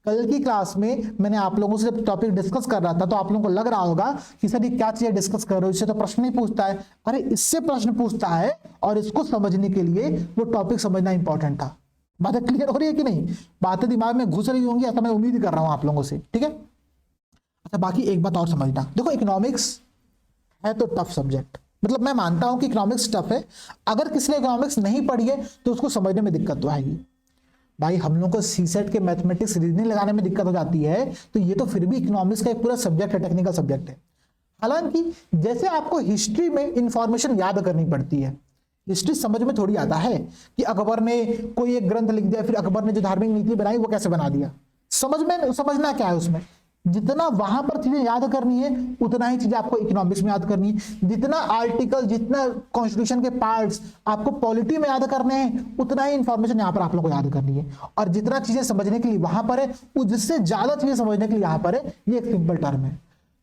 कल की क्लास में मैंने आप लोगों से जब टॉपिक डिस्कस कर रहा था तो आप लोगों को लग रहा होगा कि सर ये क्या चीजें डिस्कस कर रहे हो, इससे तो प्रश्न नहीं पूछता है। अरे इससे प्रश्न पूछता है और इसको समझने के लिए वो टॉपिक समझना इंपॉर्टेंट था। बातें क्लियर हो रही है कि नहीं, बातें दिमाग में घुस रही होंगी, ऐसा मैं उम्मीद कर रहा हूं आप लोगों से, ठीक है। अच्छा, बाकी एक बात और समझना, देखो इकोनॉमिक्स है तो टफ सब्जेक्ट, मतलब मैं मानता हूं कि इकोनॉमिक्स टफ है। अगर किसी ने इकोनॉमिक्स नहीं पढ़ी है तो उसको समझने में दिक्कत तो आएगी। भाई हम लोग को सीसेट के मैथमेटिक्स रीजनिंग लगाने में दिक्कत हो जाती है, तो ये तो फिर भी इकोनॉमिक्स का एक पूरा सब्जेक्ट है, टेक्निकल सब्जेक्ट है। हालांकि जैसे आपको हिस्ट्री में इंफॉर्मेशन याद करनी पड़ती है, हिस्ट्री समझ में थोड़ी आता है कि अकबर ने कोई एक ग्रंथ लिख दिया, फिर अकबर ने जो धार्मिक नीति बनाई वो कैसे बना दिया, समझना क्या है उसमें। जितना वहां पर चीजें याद करनी है उतना ही चीजें आपको इकोनॉमिक्स में याद करनी है। जितना आर्टिकल, जितना कॉन्स्टिट्यूशन के पार्ट्स आपको पॉलिटी में याद करने हैं, उतना ही इंफॉर्मेशन यहाँ पर आप लोगों को याद करनी है। और जितना चीजें समझने के लिए वहां पर है, उससे ज्यादा चीजें समझने के लिए यहाँ पर है। ये एक सिंपल टर्म है।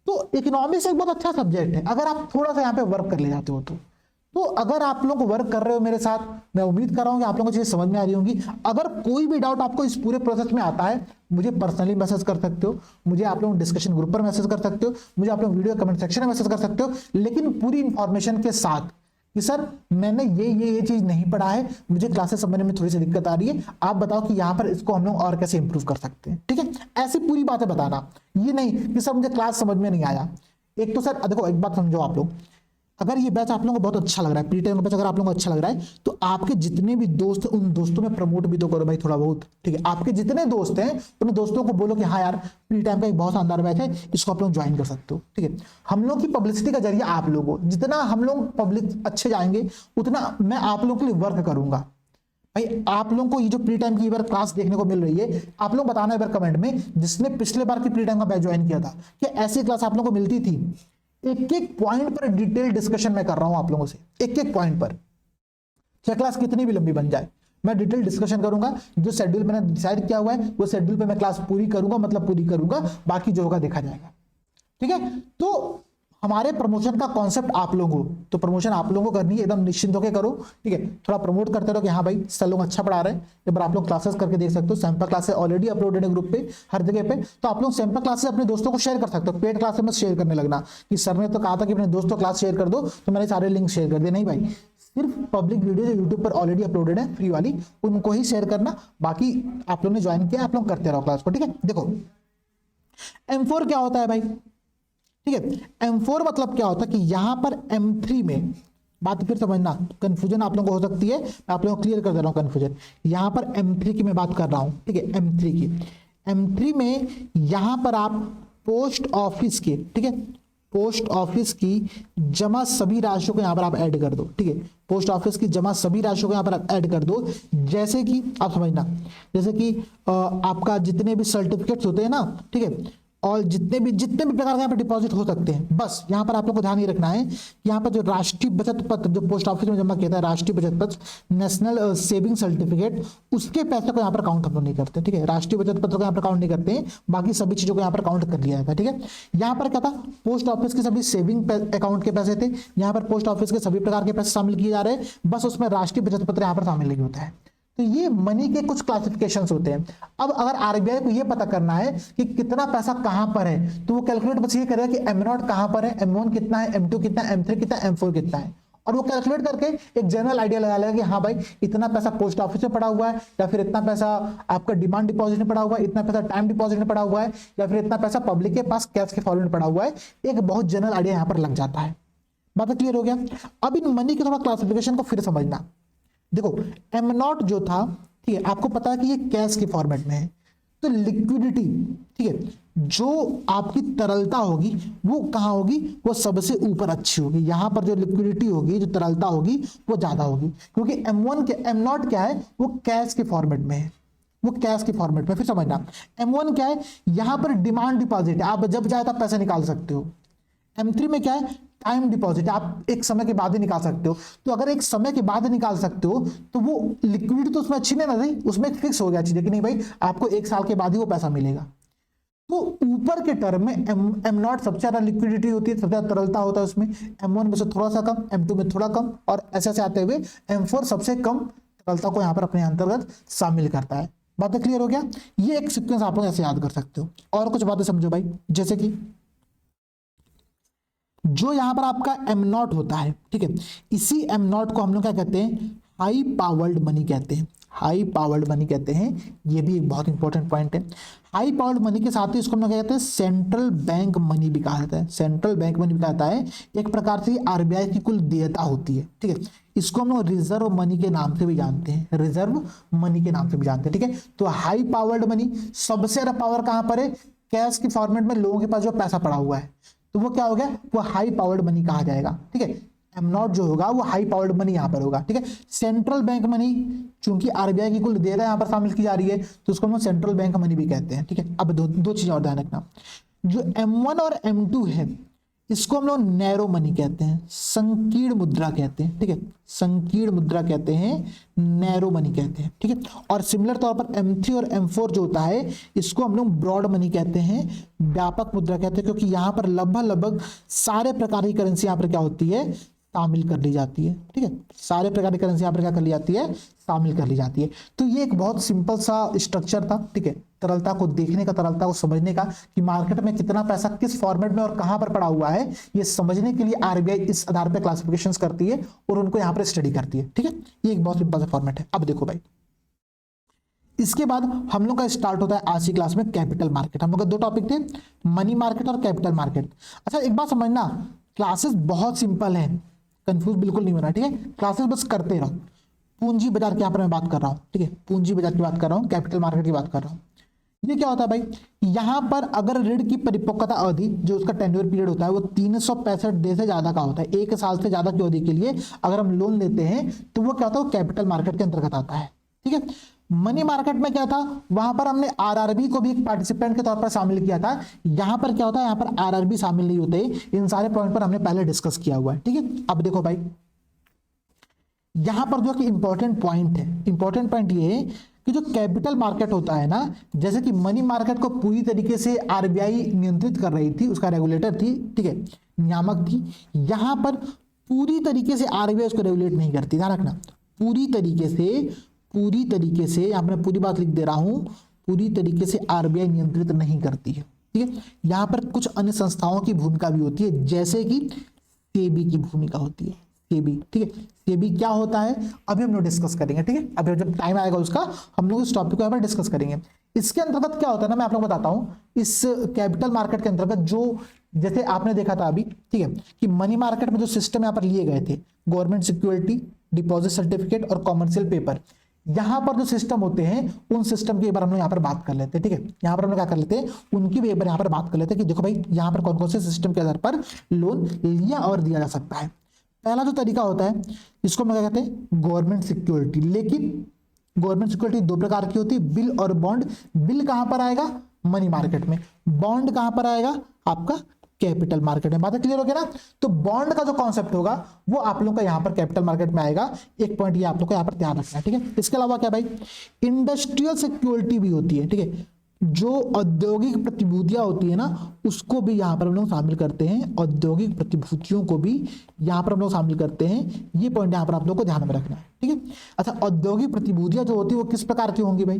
तो इकोनॉमिक्स एक बहुत अच्छा सब्जेक्ट है अगर आप थोड़ा सा यहाँ पे वर्क कर ले जाते हो तो अगर आप लोग वर्क कर रहे हो मेरे साथ, मैं उम्मीद कर रहा हूं कि आप लोगों को चीजें समझ में आ रही होंगी। अगर कोई भी डाउट आपको इस पूरे प्रोसेस में आता है, मुझे पर्सनली मैसेज कर सकते हो, मुझे आप लोग डिस्कशन ग्रुप पर मैसेज कर सकते हो, मुझे आप लोग वीडियो कमेंट सेक्शन में मैसेज कर सकते हो, लेकिन पूरी इंफॉर्मेशन के साथ कि सर मैंने ये चीज नहीं पढ़ा है, मुझे क्लासेस समझने में थोड़ी सी दिक्कत आ रही है, आप बताओ कि यहाँ पर इसको हम लोग और कैसे इंप्रूव कर सकते हैं। ठीक है, ऐसी पूरी बातें बताना, ये नहीं कि सर मुझे क्लास समझ में नहीं आया। एक तो सर देखो, एक बात समझो आप लोग, अगर ये बैच आप लोगों को बहुत अच्छा लग रहा है, प्री टाइम का बैच अगर आप लोगों को अच्छा लग रहा है, तो आपके जितने भी दोस्त हैं उन दोस्तों में प्रमोट भी तो करो भाई थोड़ा बहुत, ठीक है। आपके जितने दोस्त हैं उन दोस्तों को बोलो कि हाँ यार प्री टाइम का एक बहुत शानदार बैच है, इसको आप लोग ज्वाइन कर सकते हो, ठीक है। हम लोग की पब्लिसिटी का जरिए आप लोगों, जितना हम लोग पब्लिक अच्छे जाएंगे उतना मैं आप लोगों के लिए वर्क करूंगा भाई। आप लोगों को ये जो प्री टाइम की बार क्लास देखने को मिल रही है, आप लोग बताना एक बार कमेंट में, जिसने पिछले बार की प्री टाइम का बैच ज्वाइन किया था, कि ऐसी क्लास आप लोगों को मिलती थी। एक एक पॉइंट पर डिटेल डिस्कशन मैं कर रहा हूं आप लोगों से, एक एक पॉइंट पर, चाहे क्लास कितनी भी लंबी बन जाए, मैं डिटेल डिस्कशन करूंगा। जो शेड्यूल मैंने डिसाइड किया हुआ है वो शेड्यूल पे मैं क्लास पूरी करूंगा, मतलब पूरी करूंगा, बाकी जो होगा देखा जाएगा, ठीक है। तो हमारे प्रमोशन का कॉन्सेप्ट आप लोगों को, तो प्रमोशन आप लोगों को करनी है, एकदम निश्चिंत होकर करो, ठीक है। थोड़ा प्रमोट करते रहो कि हाँ भाई सर लोग अच्छा पढ़ा रहे हैं। एक बार आप लोग क्लासेस करके देख सकते हो, सैंपल क्लासेस ऑलरेडी अपलोडेड है ग्रुप पे हर जगह पे, तो आप लोग सैंपल क्लासेस अपने दोस्तों को शेयर कर सकते हो। पेड क्लासेस में शेयर करने लगना कि सर ने तो कहा था कि अपने दोस्तों क्लास शेयर कर दो, तो मैंने सारे लिंक शेयर कर दिए, नहीं भाई, सिर्फ पब्लिक वीडियो जो यूट्यूब पर ऑलरेडी अपलोडेड है फ्री वाली, उनको ही शेयर करना। बाकी आप लोग ने ज्वाइन किया, आप लोग करते रहो क्लास को, ठीक है। देखो M4 क्या होता है भाई, ठीक है। M4 मतलब क्या होता है कि यहां पर M3 में, बात फिर समझना, कंफ्यूजन आप लोगों को हो सकती है, मैं आप लोगों को क्लियर कर दे रहा हूं कंफ्यूजन। यहां पर M3 की मैं बात कर रहा हूं, ठीक है, M3 की। M3 में यहां पर आप पोस्ट ऑफिस के, ठीक है, पोस्ट ऑफिस की जमा सभी राशियों को यहां पर आप ऐड कर दो, ठीक है। पोस्ट ऑफिस की जमा सभी राशियों को यहां पर आप ऐड कर दो। जैसे कि आप समझना, जैसे कि आपका जितने भी सर्टिफिकेट्स होते हैं ना, ठीक है, और जितने भी प्रकार के यहाँ पर डिपॉजिट हो सकते हैं, बस यहाँ पर आप लोग को ध्यान ये रखना है कि यहाँ पर जो राष्ट्रीय बचत पत्र जो पोस्ट ऑफिस में जमा किया था, राष्ट्रीय बचत पत्र, नेशनल सेविंग सर्टिफिकेट, उसके पैसे को यहाँ पर काउंट हम लोग नहीं करते, ठीक है। राष्ट्रीय बचत पत्र को यहाँ पर काउंट नहीं करते हैं, बाकी सभी चीजों को यहाँ पर काउंट कर लिया जाता है, ठीक है। यहाँ पर क्या था, पोस्ट ऑफिस के सभी सेविंग अकाउंट के पैसे थे, यहाँ पर पोस्ट ऑफिस के सभी प्रकार के पैसे शामिल किए जा रहे हैं, बस उसमें राष्ट्रीय बचत पत्र यहाँ पर शामिल नहीं होता है। तो ये मनी के कुछ क्लासिफिकेशंस होते हैं। अब अगर आरबीआई को ये पता करना है कि कितना पैसा कहां पर है, तो वो कैलकुलेट बस ये करेगा कि M0 कहां पर है, M1 कितना है, M2 कितना है, M3 कितना है, M4 कितना है, और वो कैलकुलेट करके एक जनरल आइडिया लगा लेगा कि हाँ भाई इतना पैसा पोस्ट ऑफिस में पड़ा हुआ है, या फिर इतना पैसा आपका डिमांड डिपॉजिट में पड़ा हुआ है, इतना पैसा टाइम डिपॉजिट में पड़ा हुआ है, या फिर इतना पैसा पब्लिक के पास कैश के फॉर्म में पड़ा हुआ है। एक बहुत जनरल आइडिया यहाँ पर लग जाता है। बात क्लियर हो गया। अब इन मनी के थोड़ा क्लासिफिकेशन को फिर समझना। देखो M0 जो था, ठीक है, आपको पता है कि ये कैश के फॉर्मेट में है, तो लिक्विडिटी, ठीक है, जो आपकी तरलता होगी वो कहां होगी, वो सबसे ऊपर अच्छी होगी। यहां पर जो लिक्विडिटी होगी, जो तरलता होगी वो ज्यादा होगी, क्योंकि M0 क्या है, वो कैश के फॉर्मेट में है, वो कैश के फॉर्मेट में। फिर समझना, M1 क्या है, यहां पर डिमांड डिपॉजिट है, आप जब चाहे तब पैसे निकाल सकते हो। M3 में क्या है, टाइम डिपॉजिट, आप एक समय के बाद ही निकाल सकते हो। तो अगर एक समय के बाद निकाल सकते हो तो वो लिक्विडिटी तो उसमें अच्छी नहीं ना रही, उसमें एक फिक्स हो गया चीज कि नहीं भाई आपको एक साल के बाद ही वो पैसा मिलेगा। तो ऊपर के टर्म में M0 सबसे ज्यादा लिक्विडिटी होती है, सबसे ज्यादा तरलता होता है उसमें, M1 में से थोड़ा सा कम, M2 में थोड़ा कम, और ऐसे ऐसे आते हुए M4 सबसे कम तरलता को यहाँ पर अपने अंतर्गत शामिल करता है। बात क्लियर हो गया। ये एक सीक्वेंस आप लोग ऐसे याद कर सकते हो। और कुछ बातें समझो भाई, जैसे कि जो यहां पर आपका M0 होता है, ठीक है, इसी M0 को हम लोग क्या कहते हैं, हाई पावर्ड मनी कहते हैं, हाई पावर्ड मनी कहते हैं। ये भी एक बहुत इंपॉर्टेंट पॉइंट है। हाई पावर्ड मनी के साथ ही इसको हम लोग क्या कहते हैं, सेंट्रल बैंक मनी भी कहा जाता है। सेंट्रल बैंक मनी भी कहा जाता है, एक प्रकार से आरबीआई की कुल देयता होती है, ठीक है। इसको हम लोग रिजर्व मनी के नाम से भी जानते हैं, रिजर्व मनी के नाम से भी जानते हैं, ठीक है। तो हाई पावर्ड मनी, सबसे ज्यादा पावर कहां पर है, कैश के फॉर्मेट में लोगों के पास जो पैसा पड़ा हुआ है, तो वो क्या हो गया, वो हाई पावर्ड मनी कहा जाएगा, ठीक है। M0 जो होगा वो हाई पावर्ड मनी यहां पर होगा, ठीक है। सेंट्रल बैंक मनी, चूंकि आरबीआई की कुल देयता यहां पर शामिल की जा रही है, तो उसको हम सेंट्रल बैंक मनी भी कहते हैं, ठीक है। अब दो चीजें और ध्यान रखना, जो M1 और M2 है इसको हम लोग नैरो मनी कहते हैं, संकीर्ण मुद्रा कहते हैं, ठीक है, संकीर्ण मुद्रा कहते हैं, नैरो मनी कहते हैं, ठीक है। और सिमिलर तौर पर M3 और M4 जो होता है इसको हम लोग ब्रॉड मनी कहते हैं, व्यापक मुद्रा कहते हैं, क्योंकि यहां पर लगभग सारे प्रकार की करेंसी यहां पर क्या होती है, शामिल कर ली जाती है, ठीक है। सारे प्रकार की करेंसी यहां पर क्या कर ली जाती है, शामिल कर ली जाती है। तो ये एक बहुत सिंपल सा स्ट्रक्चर था, ठीक है, तरलता को देखने का, तरलता को समझने का, कि मार्केट में कितना पैसा किस फॉर्मेट में और कहां पर पड़ा हुआ है, ये समझने के लिए आरबीआई इस आधार पर क्लासिफिकेशंस करती है और उनको यहां पर स्टडी करती है, ठीक है। ये एक बहुत सिंपल सा फॉर्मेट है। अब देखो भाई, इसके बाद हम लोग का स्टार्ट होता है आज की क्लास में कैपिटल मार्केट। हम लोग का दो टॉपिक थे, मनी मार्केट और कैपिटल मार्केट। अच्छा एक बात समझना, क्लासेस बहुत सिंपल है, कंफ्यूज बिल्कुल नहीं होना, ठीक है। क्लासेस बस करते रहो। पूंजी बाजार की यहाँ पर मैं बात कर रहा हूँ, ठीक है, पूंजी बाजार की बात कर रहा हूँ, कैपिटल मार्केट की बात कर रहा हूँ। ये क्या होता है भाई, यहाँ पर अगर ऋण की परिपक्वता अवधि जो उसका टेन्योर पीरियड होता है वो 365 दिन से ज्यादा का होता है, 1 साल से ज्यादा की अवधि के लिए अगर हम लोन लेते हैं तो वो क्या होता है, कैपिटल मार्केट के अंतर्गत आता है, ठीक है। मनी मार्केट में क्या था, वहां पर हमने आरआरबी को भी एक पार्टिसिपेंट के तौर पर शामिल किया था। यहां पर क्या होता है, यहाँ पर आरआरबी शामिल नहीं होते। इन सारे पॉइंट पर हमने पहले डिस्कस किया हुआ है, ठीक है। अब देखो भाई, यहां पर जो कि इंपॉर्टेंट पॉइंट है, इंपॉर्टेंट पॉइंट ये है कि जो कैपिटल मार्केट होता है ना, जैसे कि मनी मार्केट को पूरी तरीके से आरबीआई नियंत्रित कर रही थी, उसका रेगुलेटर थी, ठीक है, नियामक थी। यहां पर पूरी तरीके से आरबीआई उसको रेगुलेट नहीं करती, ध्यान रखना, पूरी तरीके से यहां पर पूरी बात लिख दे रहा हूं, पूरी तरीके से आरबीआई नियंत्रित नहीं करती है, ठीक है। यहां पर कुछ अन्य संस्थाओं की भूमिका भी होती है, जैसे कि सेबी की भूमिका होती है, सेबी, ठीक है। सेबी क्या होता है अभी हम लोग डिस्कस करेंगे, ठीक है। अभी जब टाइम आएगा उसका हम लोग इस टॉपिक को यहाँ पर डिस्कस करेंगे। इसके अंतर्गत क्या होता है ना, मैं आप लोग को बताता हूं। इस कैपिटल मार्केट के अंतर्गत जो, जैसे आपने देखा था अभी, ठीक है, कि मनी मार्केट में जो सिस्टम यहाँ पर लिए गए थे, गवर्नमेंट सिक्योरिटी, डिपॉजिट सर्टिफिकेट और कॉमर्शियल पेपर, यहां पर जो सिस्टम होते हैं उन सिस्टम की एक बार हम लोग यहाँ पर बात कर लेते हैं, ठीक है। यहाँ पर हम लोग क्या कर लेते हैं, उनकी भी एक बार यहाँ पर बात कर लेते हैं कि देखो भाई यहाँ पर कौन कौन से सिस्टम के आधार पर लोन लिया और दिया जा सकता है। पहला जो तरीका होता है इसको हम क्या कहते हैं, गवर्नमेंट सिक्योरिटी। लेकिन गवर्नमेंट सिक्योरिटी दो प्रकार की होती है, बिल और बॉन्ड। बिल कहां पर आएगा, मनी मार्केट में। बॉन्ड कहां पर आएगा, आपका कैपिटल मार्केट में। बात क्लियर हो गया ना। तो बॉन्ड का जो कॉन्सेप्ट होगा वो आप लोगों का यहां पर कैपिटल मार्केट में आएगा। एक पॉइंट ये आप लोग को यहां पर ध्यान रखना है, ठीक है। इसके अलावा क्या भाई, इंडस्ट्रियल सिक्योरिटी भी होती है, ठीक है। जो औद्योगिक प्रतिभूतियां होती है ना, उसको भी यहां पर हम लोग शामिल करते हैं, औद्योगिक प्रतिभूतियों को भी यहां पर हम लोग शामिल करते हैं। ये पॉइंट यहां पर आप लोग को ध्यान में रखना है, ठीक है। अच्छा, औद्योगिक प्रतिभूतियां जो होती है वो किस प्रकार की होंगी भाई,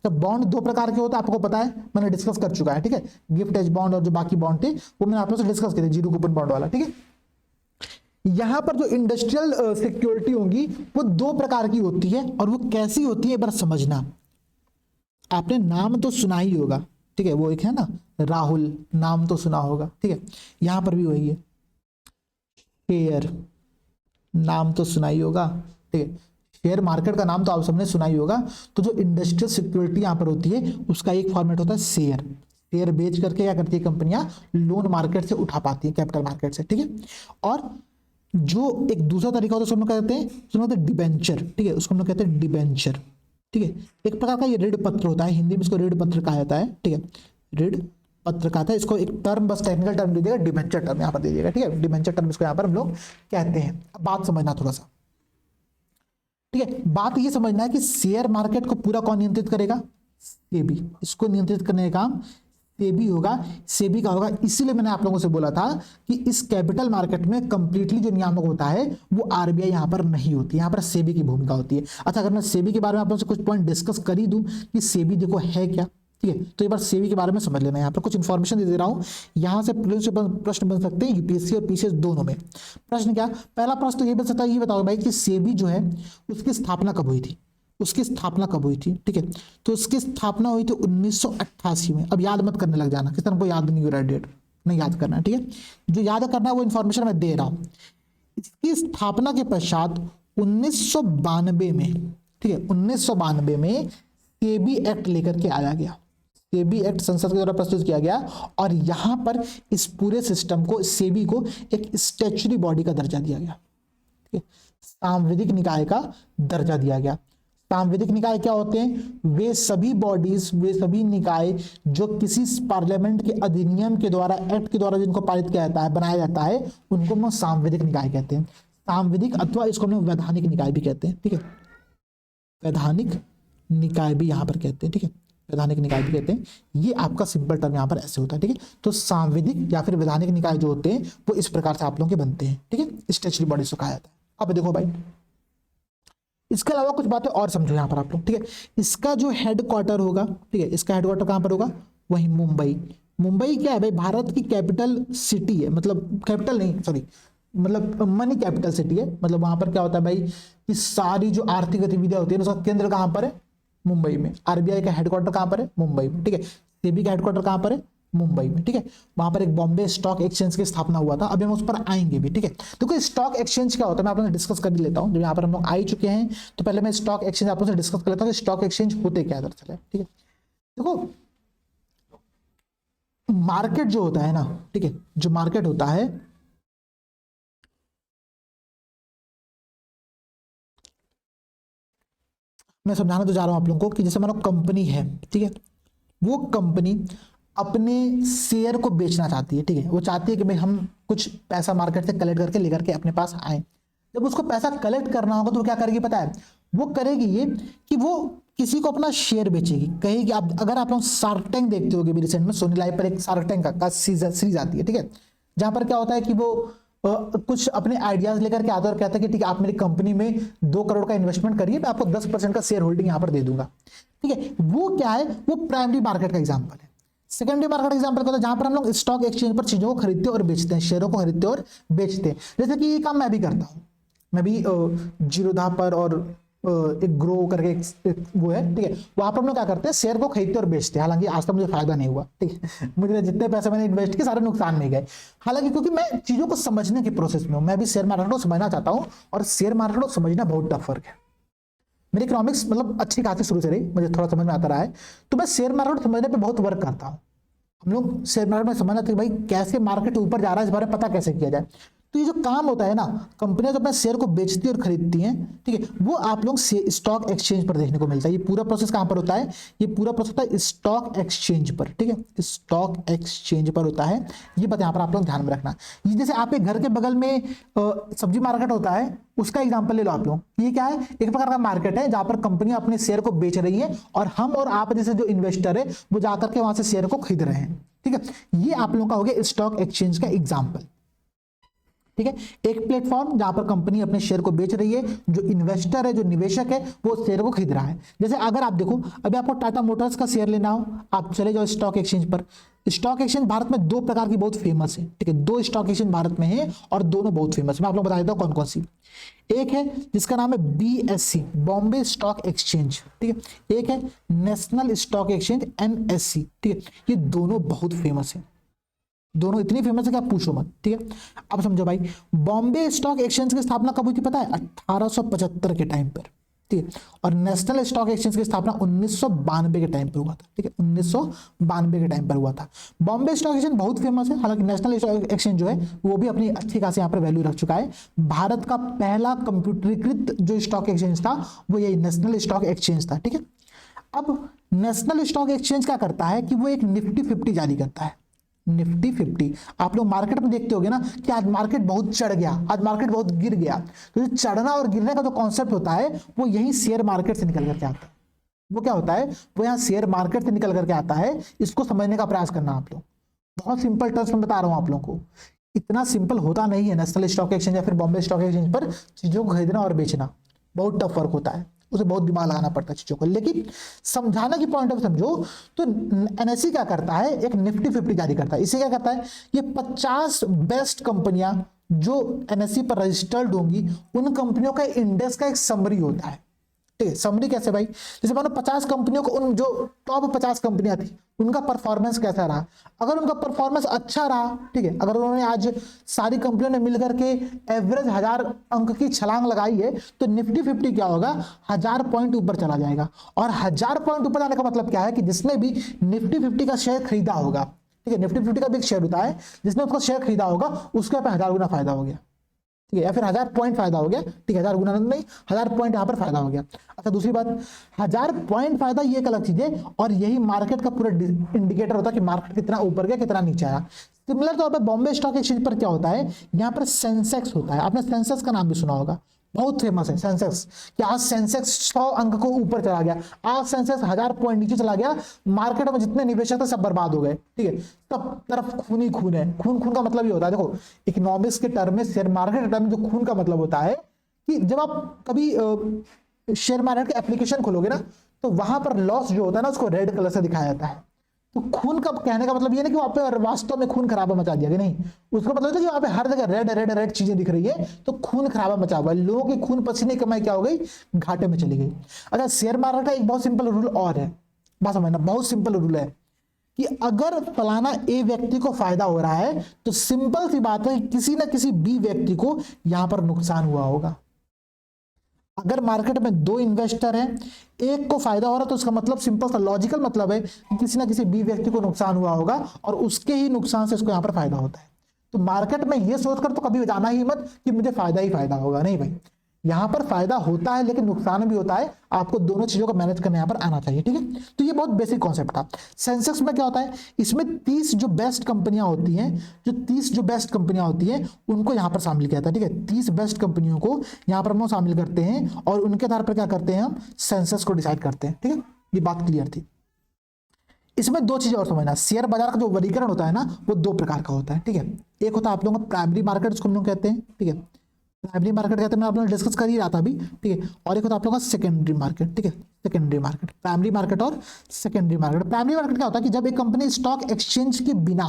तो बॉन्ड दो प्रकार के होते हैं, आपको पता है, मैंने डिस्कस कर चुका है, ठीक है। गिफ्ट एज बॉन्ड और जो बाकी बॉन्ड थे वो मैंने आप लोग से डिस्कस किए थे, जीरो कूपन बॉन्ड वाला, ठीक है। यहां पर जो इंडस्ट्रियल सिक्योरिटी होंगी वो दो प्रकार की होती है, और वो कैसी होती है एक बार समझना। आपने नाम तो सुना ही होगा, ठीक है, वो एक है ना राहुल, नाम तो सुना होगा, ठीक है। यहां पर भी वही है, शेयर, नाम तो सुना ही होगा, ठीक है। शेयर मार्केट का नाम तो आप सबने सुना ही होगा। तो जो इंडस्ट्रियल सिक्योरिटी यहां पर होती है उसका एक फॉर्मेट होता है शेयर। शेयर बेच करके क्या करती है कंपनियां, लोन मार्केट से उठा पाती है, कैपिटल मार्केट से, ठीक है। और जो एक दूसरा तरीका होता है उसको हम लोग कहते हैं, उसको कहते हैं डिबेंचर, ठीक है, उसको हम लोग कहते हैं डिबेंचर, ठीक है। एक प्रकार का ये ऋण पत्र होता है, हिंदी में इसको ऋण पत्र कहा जाता है, ठीक है, ऋण पत्र कहा था। इसको एक टर्म, बस टेक्निकल टर्म दे दिएगा, डिबेंचर टर्म यहाँ पर दे दिएगा, ठीक है। डिबेंचर टर्म इसको यहाँ पर हम लोग कहते हैं। अब बात समझना थोड़ा सा, ठीक है। बात ये समझना है कि शेयर मार्केट को पूरा कौन नियंत्रित करेगा, सेबी। इसको नियंत्रित करने का काम सेबी होगा, सेबी का होगा। इसीलिए मैंने आप लोगों से बोला था कि इस कैपिटल मार्केट में कंप्लीटली जो नियामक होता है वो आरबीआई यहां पर नहीं होती, यहां पर सेबी की भूमिका होती है। अच्छा, अगर मैं सेबी के बारे में आप लोगों से कुछ पॉइंट डिस्कस कर ही दूं कि सेबी देखो है क्या, ठीक है, तो एक बार सेबी के बारे में समझ लेना। यहाँ पर कुछ इन्फॉर्मेशन दे रहा हूँ, यहाँ से प्रश्न बन सकते हैं यूपीएससी और पीसीएस दोनों में। प्रश्न क्या, पहला प्रश्न तो ये बन सकता है, ये बताओ भाई कि सेबी जो है उसकी स्थापना कब हुई थी, उसकी स्थापना कब हुई थी, ठीक है। तो उसकी स्थापना हुई थी 1988 में। अब याद मत करने लग जाना, किसी को याद नहीं हो रहा है डेट, नहीं याद करना है, ठीक है। जो याद करना है वो इन्फॉर्मेशन मैं दे रहा हूं। इसकी स्थापना के पश्चात 1992 में, ठीक है, 1992 में सेबी एक्ट लेकर के आया गया। सेबी एक्ट संसद के द्वारा प्रस्तुत किया गया और यहां पर इस पूरे सिस्टम को, सेबी को एक स्टैट्यूटरी बॉडी का दर्जा दिया गया, ठीक है, सांविधिक निकाय का दर्जा दिया गया। सांविधिक निकाय क्या होते हैं, वे सभी बॉडीज, वे सभी निकाय जो किसी पार्लियामेंट के अधिनियम के द्वारा, एक्ट के द्वारा जिनको पारित किया जाता है, बनाया जाता है, उनको हम सांविधिक निकाय कहते हैं। सांविधिक अथवा इसको हम वैधानिक निकाय भी कहते हैं, ठीक है, वैधानिक निकाय भी यहां पर कहते हैं, ठीक है, वैधानिक निकाय भी कहते हैं। ये आपका सिंपल टर्म यहां पर ऐसे होता है, ठीक है। तो सांविधिक या फिर वैधानिक निकाय जो होते हैं वो इस प्रकार से आप लोगों के बनते हैं, ठीक है, स्टैट्यूटरी बॉडी से कहा जाता है। अब देखो भाई, इसके अलावा कुछ बातें और समझो यहां पर आप लोग, ठीक है। इसका जो हेडक्वार्टर होगा, ठीक है, इसका हेडक्वार्टर कहां पर होगा, वही मुंबई। मुंबई क्या है भाई, भारत की कैपिटल सिटी है, मतलब कैपिटल नहीं, सॉरी, मतलब मनी कैपिटल सिटी है। मतलब वहां पर क्या होता है भाई कि सारी जो आर्थिक गतिविधियां होती है उसका केंद्र कहां पर है, मुंबई में। आरबीआई का हेडक्वार्टर कहां पर है, मुंबई में, ठीक है। सेबी का हेडक्वार्टर कहां पर है, मुंबई में, ठीक है। वहां पर एक बॉम्बे स्टॉक एक्सचेंज की स्थापना हुआ था, अभी हम उस पर आएंगे भी, ठीक है। तो स्टॉक एक्सचेंज क्या होता है मैं आप लोगों से डिस्कस कर ही लेता हूं, जब यहाँ पर हम लोग आ ही चुके हैं तो पहले मैं स्टॉक एक्सचेंज आप लोगों से डिस्कस कर लेता हूँ कि स्टॉक एक्सचेंज होते क्या दरअसल है, ठीक है। देखो मार्केट जो होता है ना, ठीक है, जो मार्केट होता है मैं समझाना तो जा रहा हूं आप लोगों को कि जैसे मानो कंपनी है, ठीक है, वो कंपनी अपने शेयर को बेचना चाहती है, ठीक है। वो चाहती है कि भाई हम कुछ पैसा मार्केट से कलेक्ट करके लेकर के अपने पास आए। जब उसको पैसा कलेक्ट करना होगा तो वो क्या करेगी पता है, वो करेगी ये कि वो किसी को अपना शेयर बेचेगी, कहेगी आप अगर आप लोग शार्क टैंक देखते होगे भी रिसेंट में सोनी लाइव पर एक शार्क टैंक का सीरीज आती है, ठीक है, जहां पर क्या होता है कि वो कुछ अपने आइडियाज लेकर के आता है और कहता है कि ठीक है आप मेरी कंपनी में 2 करोड़ का इन्वेस्टमेंट करिए, मैं आपको 10% का शेयर होल्डिंग यहां पर दे दूंगा, ठीक है। वो क्या है, वो प्राइमरी मार्केट का एग्जांपल है। सेकेंडरी मार्केट एग्जांपल क्या होता है, जहां पर हम लोग स्टॉक एक्सचेंज पर चीजों को खरीदते और बेचते हैं, शेयरों को खरीदते और बेचते हैं। जैसे कि ये काम मैं भी करता हूं, मैं भी जीरोधा पर और एक ग्रो करके एक वो है, ठीक है, वहां पर हम लोग क्या करते हैं शेयर को खरीदते और बेचते हैं। हालांकि आज तक मुझे फायदा नहीं हुआ, ठीक है, मुझे जितने पैसे मैंने इन्वेस्ट किए सारे नुकसान में गए। हालांकि क्योंकि मैं चीजों को समझने की प्रोसेस में हूं, मैं भी शेयर मार्केट को समझना चाहता हूं और शेयर मार्केट को समझना बहुत टफ वर्क है। मेरी इकोनॉमिक्स मतलब अच्छी खासी शुरू से रही, मुझे थोड़ा समझ में आता रहा है, तो मैं शेयर मार्केट समझने पे बहुत वर्क करता हूँ। हम लोग शेयर मार्केट में समझना था कि भाई कैसे मार्केट ऊपर जा रहा है इस बारे में पता कैसे किया जाए। तो ये जो काम होता है ना, कंपनियां जो अपने शेयर को बेचती और खरीदती हैं, ठीक है, वो आप लोग स्टॉक एक्सचेंज पर देखने को मिलता है। ये पूरा प्रोसेस कहां पर होता है, ये पूरा प्रोसेस होता है स्टॉक एक्सचेंज पर, ठीक है, स्टॉक एक्सचेंज पर होता है। ये बात यहाँ पर आप लोग ध्यान में रखना। ये जैसे आपके घर के बगल में सब्जी मार्केट होता है, उसका एग्जाम्पल ले लो आप लोग। ये क्या है, एक प्रकार का मार्केट है जहां पर कंपनियां अपने शेयर को बेच रही है और हम और आप जैसे जो इन्वेस्टर है वो जाकर के वहां से शेयर को खरीद रहे हैं, ठीक है। ये आप लोगों का हो गया स्टॉक एक्सचेंज का एग्जाम्पल, ठीक है। एक प्लेटफॉर्म जहां पर कंपनी अपने शेयर को बेच रही है, जो इन्वेस्टर है जो निवेशक है वो शेयर को खरीद रहा है। जैसे अगर आप देखो अभी आपको टाटा मोटर्स का शेयर लेना हो, आप चले जाओ स्टॉक एक्सचेंज पर। स्टॉक एक्सचेंज भारत में 2 प्रकार की बहुत फेमस है, ठीक है, 2 स्टॉक एक्सचेंज भारत में है और दोनों बहुत फेमस है। मैं आप लोग बता देता हूं कौन कौन सी। एक है जिसका नाम है BSE, बॉम्बे स्टॉक एक्सचेंज, ठीक है। एक है नेशनल स्टॉक एक्सचेंज NSE, ठीक है। ये दोनों बहुत फेमस है, दोनों इतनी फेमस है कि आप पूछो मत, ठीक है। अब समझो भाई, बॉम्बे स्टॉक एक्सचेंज की स्थापना कब हुई थी पता है, 1875 के टाइम पर, ठीक है। और नेशनल स्टॉक एक्सचेंज की स्थापना 1992 के टाइम पर हुआ था, ठीक है, 1992 के टाइम पर हुआ था। बॉम्बे स्टॉक एक्सचेंज बहुत फेमस है, हालांकि नेशनल स्टॉक एक्सचेंज जो है वो भी अपनी अच्छी खासी यहाँ पर वैल्यू रख चुका है। भारत का पहला कंप्यूटरीकृत जो स्टॉक एक्सचेंज था वो यही नेशनल स्टॉक एक्सचेंज था, ठीक है। अब नेशनल स्टॉक एक्सचेंज क्या करता है कि वो एक निफ्टी 50 जारी करता है। निफ्टी 50 आप लोग मार्केट में देखते होगे ना कि आज मार्केट बहुत चढ़ गया, आज मार्केट बहुत गिर गया। तो चढ़ना और गिरने का जो कॉन्सेप्ट होता है वो यही शेयर मार्केट से निकल करके आता है। वो क्या होता है, वो यहाँ शेयर मार्केट से निकल करके आता है। इसको समझने का प्रयास करना आप लोग, बहुत सिंपल टर्म्स में बता रहा हूं आप लोगों को। इतना सिंपल होता नहीं है नेशनल स्टॉक एक्सचेंज या फिर बॉम्बे स्टॉक एक्सचेंज पर चीजों को खरीदना और बेचना, बहुत टफ वर्क होता है, उसे बहुत दिमाग लगाना पड़ता है चीजों को। लेकिन समझाने की पॉइंट ऑफ समझो तो NSE क्या करता है, एक निफ्टी 50 जारी करता है। इसे क्या करता है, ये 50 बेस्ट कंपनियां जो NSE पर रजिस्टर्ड होंगी उन कंपनियों का इंडेक्स का एक समरी होता है, ठीक है। समरी कैसे भाई, जैसे मानो 50 कंपनियों को, उन जो टॉप 50 कंपनियां थी उनका परफॉर्मेंस कैसा रहा। अगर उनका परफॉर्मेंस अच्छा रहा, ठीक है, अगर उन्होंने आज सारी कंपनियों ने मिलकर के एवरेज 1000 अंक की छलांग लगाई है तो निफ्टी 50 क्या होगा, 1000 पॉइंट ऊपर चला जाएगा। और 1000 पॉइंट ऊपर जाने का मतलब क्या है कि जिसने भी निफ्टी 50 का शेयर खरीदा होगा, ठीक है, निफ्टी 50 का भी एक शेयर होता है, जिसने उसका शेयर खरीदा होगा उसके यहाँ पे 1000 गुना फायदा हो गया, ठीक है, या फिर 1000 पॉइंट फायदा हो गया, ठीक है, 1000 गुना नहीं 1000 पॉइंट यहाँ पर फायदा हो गया। अच्छा दूसरी बात, 1000 पॉइंट फायदा ये एक अलग चीज है और यही मार्केट का पूरा इंडिकेटर होता है कि मार्केट कितना ऊपर गया कितना नीचे आया। सिमिलर तौर पर बॉम्बे स्टॉक एक्सचेंज पर क्या होता है, यहाँ पर सेंसेक्स होता है। आपने सेंसेक्स का नाम भी सुना होगा, बहुत फेमस है सेंसेक्स, कि आज सेंसेक्स 100 अंक को ऊपर चला गया, आज सेंसेक्स 1000 पॉइंट नीचे चला गया, मार्केट में जितने निवेशक थे सब बर्बाद हो गए, ठीक है। सब तरफ खून ही खून है। खून खून का मतलब ये होता है, देखो इकोनॉमिक्स के टर्म में, शेयर मार्केट के टर्म में जो खून का मतलब होता है कि जब आप कभी शेयर मार्केट का एप्लीकेशन खोलोगे ना तो वहां पर लॉस जो होता है ना उसको रेड कलर से दिखाया जाता है। तो खून का कहने का मतलब ये नहीं कि वहां पे वास्तव में खून खराबा मचा दिया, नहीं, उसका मतलब है कि वहां पे हर जगह रेड रेड रेड चीजें दिख रही है तो खून खराबा मचा हुआ है, लोगों की खून पसीने की कमाई क्या हो गई, घाटे में चली गई। अच्छा शेयर मार्केट का एक बहुत सिंपल रूल और है, बात समझना, बहुत सिंपल रूल है कि अगर फलाना ए व्यक्ति को फायदा हो रहा है तो सिंपल सी बात है किसी ना किसी बी व्यक्ति को यहां पर नुकसान हुआ होगा। अगर मार्केट में दो इन्वेस्टर हैं, एक को फायदा हो रहा है तो उसका मतलब सिंपल सा लॉजिकल मतलब है कि किसी ना किसी बी व्यक्ति को नुकसान हुआ होगा और उसके ही नुकसान से इसको यहां पर फायदा होता है। तो मार्केट में ये सोचकर तो कभी जाना ही मत कि मुझे फायदा ही फायदा होगा, नहीं भाई, यहां पर फायदा होता है लेकिन नुकसान भी होता है। आपको दोनों चीजों को मैनेज करने यहां पर आना चाहिए, ठीक है। तो ये बहुत बेसिक कॉन्सेप्ट था। सेंसेक्स में क्या होता है, इसमें 30 जो बेस्ट कंपनियां होती हैं, जो 30 जो बेस्ट कंपनियां होती हैं उनको यहां पर शामिल किया था, ठीक है। 30 बेस्ट कंपनियों को यहां पर हम शामिल करते हैं और उनके आधार पर क्या करते हैं, हम सेंसेक्स को डिसाइड करते हैं, ठीक है। ये बात क्लियर थी। इसमें दो चीजें और समझना, शेयर बाजार का जो वर्गीकरण होता है ना वो दो प्रकार का होता है, ठीक है। एक होता है आप लोगों का प्राइमरी मार्केट, जिसको हम लोग कहते हैं, ठीक है, प्राइमरी मार्केट कहते हैं, मैं आप लोगों ने डिस्कस कर ही रहा था अभी, ठीक है। और एक होता है आप लोगों का सेकेंडरी मार्केट, ठीक है, सेकेंडरी मार्केट, प्राइमरी मार्केट और सेकेंडरी मार्केट। प्राइमरी मार्केट क्या होता है कि जब एक कंपनी स्टॉक एक्सचेंज के बिना,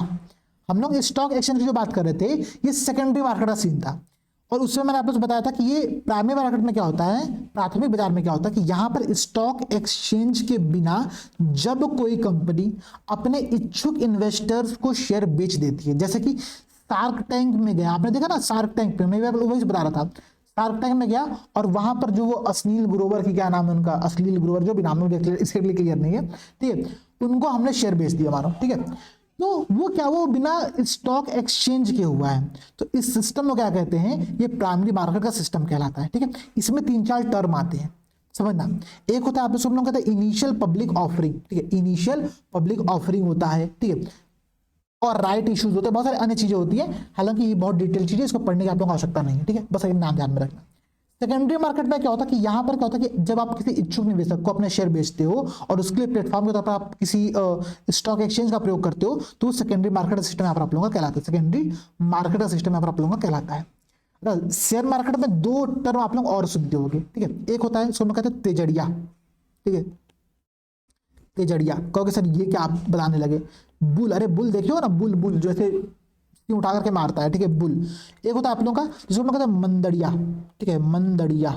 हम लोग स्टॉक एक्सचेंज की जो बात कर रहे थे ये सेकेंडरी मार्केट का सीन था, और उसमें मैंने आप लोगों को बताया था कि ये प्राइमरी मार्केट में क्या होता है, प्राथमिक बाजार में क्या होता है कि यहां पर स्टॉक एक्सचेंज के बिना जब कोई कंपनी अपने इच्छुक इन्वेस्टर्स को शेयर बेच देती है, जैसे कि शार्क टैंक में गया, आपने देखा ना शार्क टैंक पे, मैं वही बता रहा था, शार्क टैंक में गया और वहां पर जो वो अश्लील ग्रोवर की क्या नाम है उनका, अश्लील ग्रोवर, जो भी नाम है इसके लिए क्लियर नहीं है, ठीक है, उनको हमने शेयर बेच दिया मानो, ठीक है। तो वो क्या, वो बिना स्टॉक एक्सचेंज के हुआ है, तो इस सिस्टम को क्या कहते हैं, ये प्राइमरी मार्केट का सिस्टम कहलाता है, ठीक है। इसमें 3-4 टर्म आते हैं, समझना। एक होता है आप सब लोग कहते हैं इनिशियल पब्लिक ऑफरिंग, ठीक है, इनिशियल पब्लिक ऑफरिंग होता है, ठीक है, और राइट इश्यूज होते हैं, बहुत सारी अन्य चीजें होती है, हालांकि ये बहुत डिटेल चीजें, इसको पढ़ने की आप लोगों को आवश्यकता नहीं है, ठीक है, बस एक नाम ध्यान में रखना। सेकेंडरी मार्केट में क्या होता है कि यहां पर क्या होता है कि जब आप किसी इच्छुक निवेशक को अपने शेयर बेचते हो और उसके लिए प्लेटफॉर्म के तौर पर आप किसी स्टॉक एक्सचेंज का प्रयोग करते हो, तो सेकेंडरी मार्केट सिस्टम यहाँ पर आप लोगों का कहलाता है, सेकेंडरी मार्केट सिस्टम यहाँ पर आप लोगों का कहलाता है। शेयर मार्केट में दो टर्म आप लोग और सुनते होंगे, ठीक है, एक होता है इसको हम कहते हैं तेजड़िया, ठीक है, तेजड़िया। कहोगे सर ये क्या आप बताने लगे, बुल, अरे बुल देखियो ना, बुल बुल जैसे उठा करके मारता है, ठीक है, बुल। एक होता है आप लोगों का जिसको हम कहते हैं मंदड़िया, ठीक है, मंदड़िया,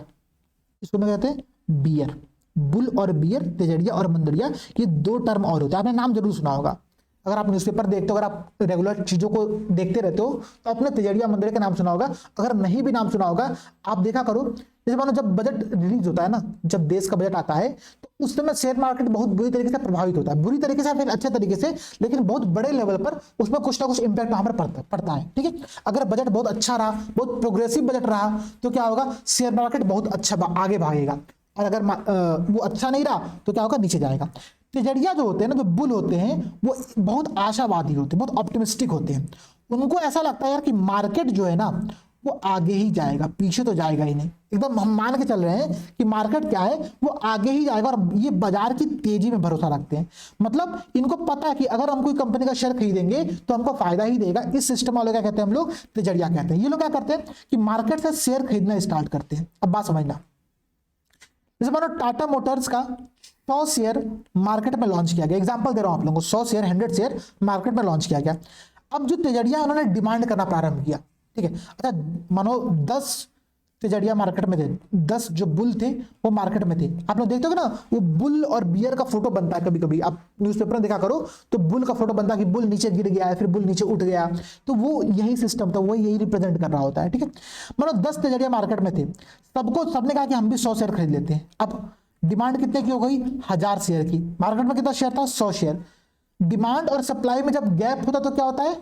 इसको हम कहते हैं बियर। बुल और बियर, तेजड़िया और मंदड़िया, ये दो टर्म और होते हैं, आपने नाम जरूर सुना होगा। अगर आप न्यूज़पेपर देखते हो, अगर आप रेगुलर चीजों को देखते रहते हो तो आपने तेजड़िया मंदड़िया का नाम सुना होगा। अगर नहीं भी नाम सुना होगा, आप देखा करो, जैसे मानो जब बजट रिलीज होता है ना, जब देश का बजट आता है तो उस समय शेयर मार्केट बहुत बुरी तरीके से प्रभावित होता है, बुरी तरीके से फिर अच्छे तरीके से, लेकिन बहुत बड़े लेवल पर उसमें कुछ ना कुछ इंपैक्ट वहां पर पड़ता है, ठीक है। अगर बजट बहुत अच्छा रहा, बहुत प्रोग्रेसिव बजट रहा, तो क्या होगा, शेयर मार्केट बहुत अच्छा आगे भागेगा, और अगर वो अच्छा नहीं रहा तो क्या होगा, नीचे जाएगा। तेजड़िया जो होते हैं ना, जो बुल होते हैं, वो बहुत आशावादी होते हैं, बहुत ऑप्टिमिस्टिक होते हैं। उनको ऐसा लगता है यार कि मार्केट जो है ना वो आगे ही जाएगा, पीछे तो जाएगा ही नहीं। एकदम हम मान के चल रहे हैं कि मार्केट क्या है, वो आगे ही जाएगा, और ये बाजार की तेजी में भरोसा रखते हैं। मतलब इनको पता है कि अगर हम कोई कंपनी का शेयर खरीदेंगे तो हमको फायदा ही देगा। इस सिस्टम वाले क्या कहते हैं हम लोग, तेजड़िया कहते हैं। ये लोग क्या करते हैं कि मार्केट से शेयर खरीदना स्टार्ट करते हैं। अब बात समझना, जैसे मानो टाटा मोटर्स का 100 शेयर मार्केट में लॉन्च किया गया, एग्जांपल दे रहा हूं आप लोगों को, 100 शेयर 100 शेयर मार्केट में लॉन्च किया गया। अब जो तेजड़िया उन्होंने डिमांड करना प्रारंभ किया, ठीक है, अच्छा मानो 10 तेजड़िया मार्केट में थे, 10 जो बुल थे वो मार्केट में थे। आप लोग देखते हो ना, वो बुल और बियर का फोटो बनता है, कभी कभी आप न्यूज़पेपर में देखा करो तो बुल का फोटो बनता है कि बुल नीचे गिर गया है, फिर बुल नीचे उठ गया, तो वो यही सिस्टम था, वो यही रिप्रेजेंट कर रहा होता है, ठीक है। मानो 10 तेजड़िया मार्केट में थे, सबने कहा कि हम भी 100 शेयर खरीद लेते हैं। अब डिमांड कितने की हो गई, 1000 शेयर की। मार्केट में कितना शेयर था, 100 शेयर। डिमांड और सप्लाई में जब गैप होता तो क्या होता है,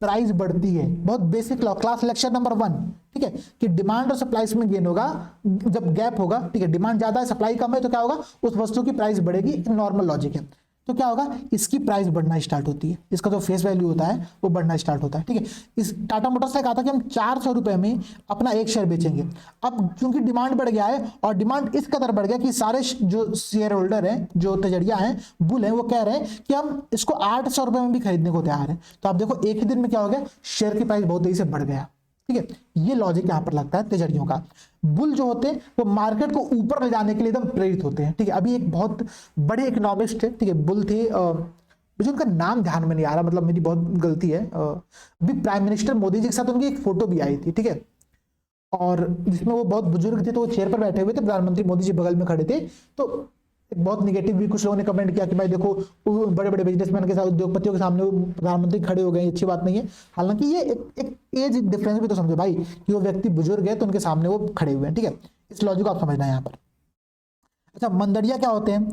प्राइस बढ़ती है। बहुत basic law, class lecture number 1, ठीक है, कि डिमांड और सप्लाई में गेन होगा जब गैप होगा, ठीक है। डिमांड ज्यादा है, सप्लाई कम है, तो क्या होगा, उस वस्तु की प्राइस बढ़ेगी, नॉर्मल लॉजिक है। तो क्या होगा, इसकी प्राइस बढ़ना स्टार्ट होती है, इसका जो फेस वैल्यू होता है वो बढ़ना स्टार्ट होता है, ठीक है। इस टाटा मोटर्स ने कहा था कि हम 400 रुपए में अपना एक शेयर बेचेंगे। अब क्योंकि डिमांड बढ़ गया है, और डिमांड इस कदर बढ़ गया कि सारे जो शेयर होल्डर हैं, जो तेजड़िया हैं, बुल हैं, वो कह रहे हैं कि हम इसको 800 रुपए में भी खरीदने को तैयार है। तो आप देखो एक ही दिन में क्या हो गया, शेयर की प्राइस बहुत तेजी से बढ़ गया, ठीक है। ये लॉजिक यहां पर लगता है तेजड़ियों का। बुल जो होते हैं वो मार्केट को ऊपर ले जाने के लिए एकदम प्रेरित होते हैं, ठीक है। अभी एक बहुत बड़े इकोनॉमिस्ट है, ठीक है, बुल थे, मुझे उनका नाम ध्यान में नहीं आ रहा, मतलब मेरी बहुत गलती है। अभी प्राइम मिनिस्टर मोदी जी के साथ उनकी एक फोटो भी आई थी, ठीक है, और जिसमें वो बहुत बुजुर्ग थे, तो वो चेयर पर बैठे हुए थे, प्रधानमंत्री मोदी जी बगल में खड़े थे। तो एक बहुत निगेटिव भी कुछ लोगों ने कमेंट किया कि भाई देखो बड़े बड़े बिजनेसमैन के साथ, उद्योगपतियों के सामने वो प्रधानमंत्री खड़े हो गए, अच्छी बात नहीं है। हालांकि ये एक एज डिफरेंस भी तो समझो भाई कि वो व्यक्ति बुजुर्ग है तो उनके सामने वो खड़े हुए हैं, ठीक है। इस लॉजिक को आप समझना है यहाँ पर। अच्छा, मंदड़िया क्या होते हैं?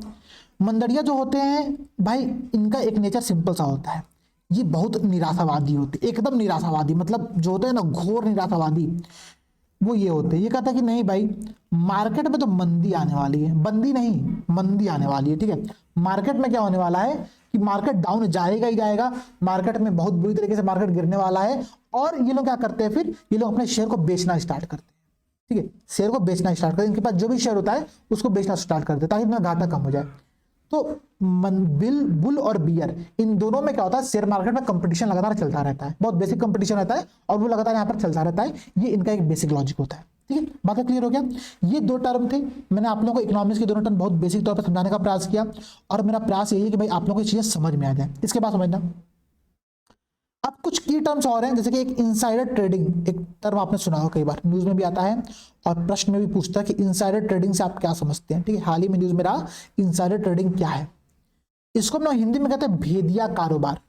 मंदड़िया जो होते हैं भाई, इनका एक नेचर सिंपल सा होता है, ये बहुत निराशावादी होते हैं, एकदम निराशावादी, मतलब जो होते हैं ना घोर निराशावादी, वो ये होते हैं। ये कहता है कि नहीं भाई, मार्केट में तो मंदी आने वाली है, बंदी नहीं मंदी आने वाली है, ठीक है। मार्केट में क्या होने वाला है कि मार्केट डाउन जाएगा ही जाएगा, मार्केट में बहुत बुरी तरीके से मार्केट गिरने वाला है। और ये लोग क्या करते हैं, फिर ये लोग अपने शेयर को बेचना स्टार्ट करते हैं, ठीक है। शेयर को बेचना स्टार्ट करते हैं, इनके पास जो भी शेयर होता है उसको बेचना स्टार्ट करते हैं ताकि इनका घाटा कम हो जाए। तो बुल और बियर, इन दोनों में क्या होता है, शेयर मार्केट में कंपटीशन लगातार चलता रहता है, बहुत बेसिक कंपटीशन रहता है और वो लगातार यहाँ पर चलता रहता है। ये इनका एक बेसिक लॉजिक होता है, ठीक है। बात क्लियर हो गया? ये दो टर्म थे, मैंने आप लोगों को इकोनॉमिक्स के दोनों टर्म बहुत बेसिक तौर पर समझाने का प्रयास किया और मेरा प्रयास यही है कि भाई आप लोगों को चीजें समझ में आ जाए। इसके बाद समझना, अब कुछ की टर्म्स और हैं, जैसे कि एक इनसाइडर ट्रेडिंग, एक टर्म आपने सुना हो, कई बार न्यूज में भी आता है और प्रश्न में भी पूछता है कि इनसाइडर ट्रेडिंग से आप क्या समझते हैं, ठीक है। हाल ही में न्यूज में रहा इनसाइडर ट्रेडिंग क्या है। इसको हम लोग हिंदी में कहते हैं भेदिया कारोबार।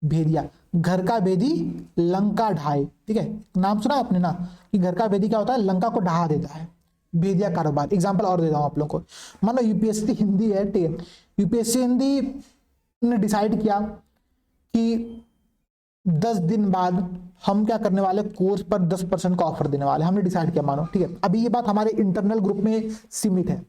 भेदिया, घर का भेदी लंका ढाए, ठीक है। नाम सुना आपने ना कि घर का भेदी क्या होता है, लंका को ढहा देता है, भेदिया कारोबार। एग्जांपल और देता हूं आप लोगों को, मानो यूपीएससी हिंदी है, ठीक है। यूपीएससी हिंदी ने डिसाइड किया कि 10 दिन बाद हम क्या करने वाले, कोर्स पर 10% का ऑफर देने वाले, हमने डिसाइड किया मानो, ठीक है। अभी ये बात हमारे इंटरनल ग्रुप में सीमित है।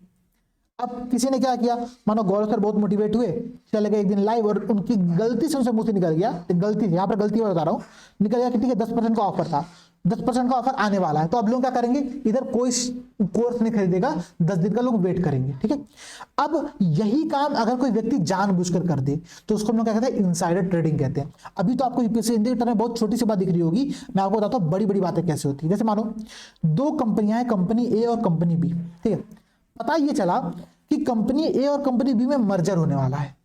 अब किसी ने क्या किया, मानो गौरव सर बहुत मोटिवेट हुए, चले गए एक दिन लाइव और उनकी गलती से उनसे मुंह से निकल गया, गलती यहाँ पर गलती बता रहा हूँ, निकल गया कि ठीक है 10% का ऑफर था, 10% का ऑफर आने वाला है, तो अब लोग क्या करेंगे, इधर कोई कोर्स नहीं खरीदेगा, 10 दिन का लोग वेट करेंगे, ठीक है। अब यही काम अगर कोई व्यक्ति जानबूझकर कर दे तो उसको हम लोग क्या कहते हैं, इनसाइडर ट्रेडिंग कहते हैं। अभी तो आपको यूपीएससी हिंदी में बहुत छोटी सी बात दिख रही होगी, मैं आपको बताता हूँ बड़ी बड़ी बातें कैसे होती है। जैसे मानो दो कंपनियां हैं, कंपनी ए और कंपनी बी, ठीक है। पता ये चला कि कंपनी ए और कंपनी बी में मर्जर होने वाला है।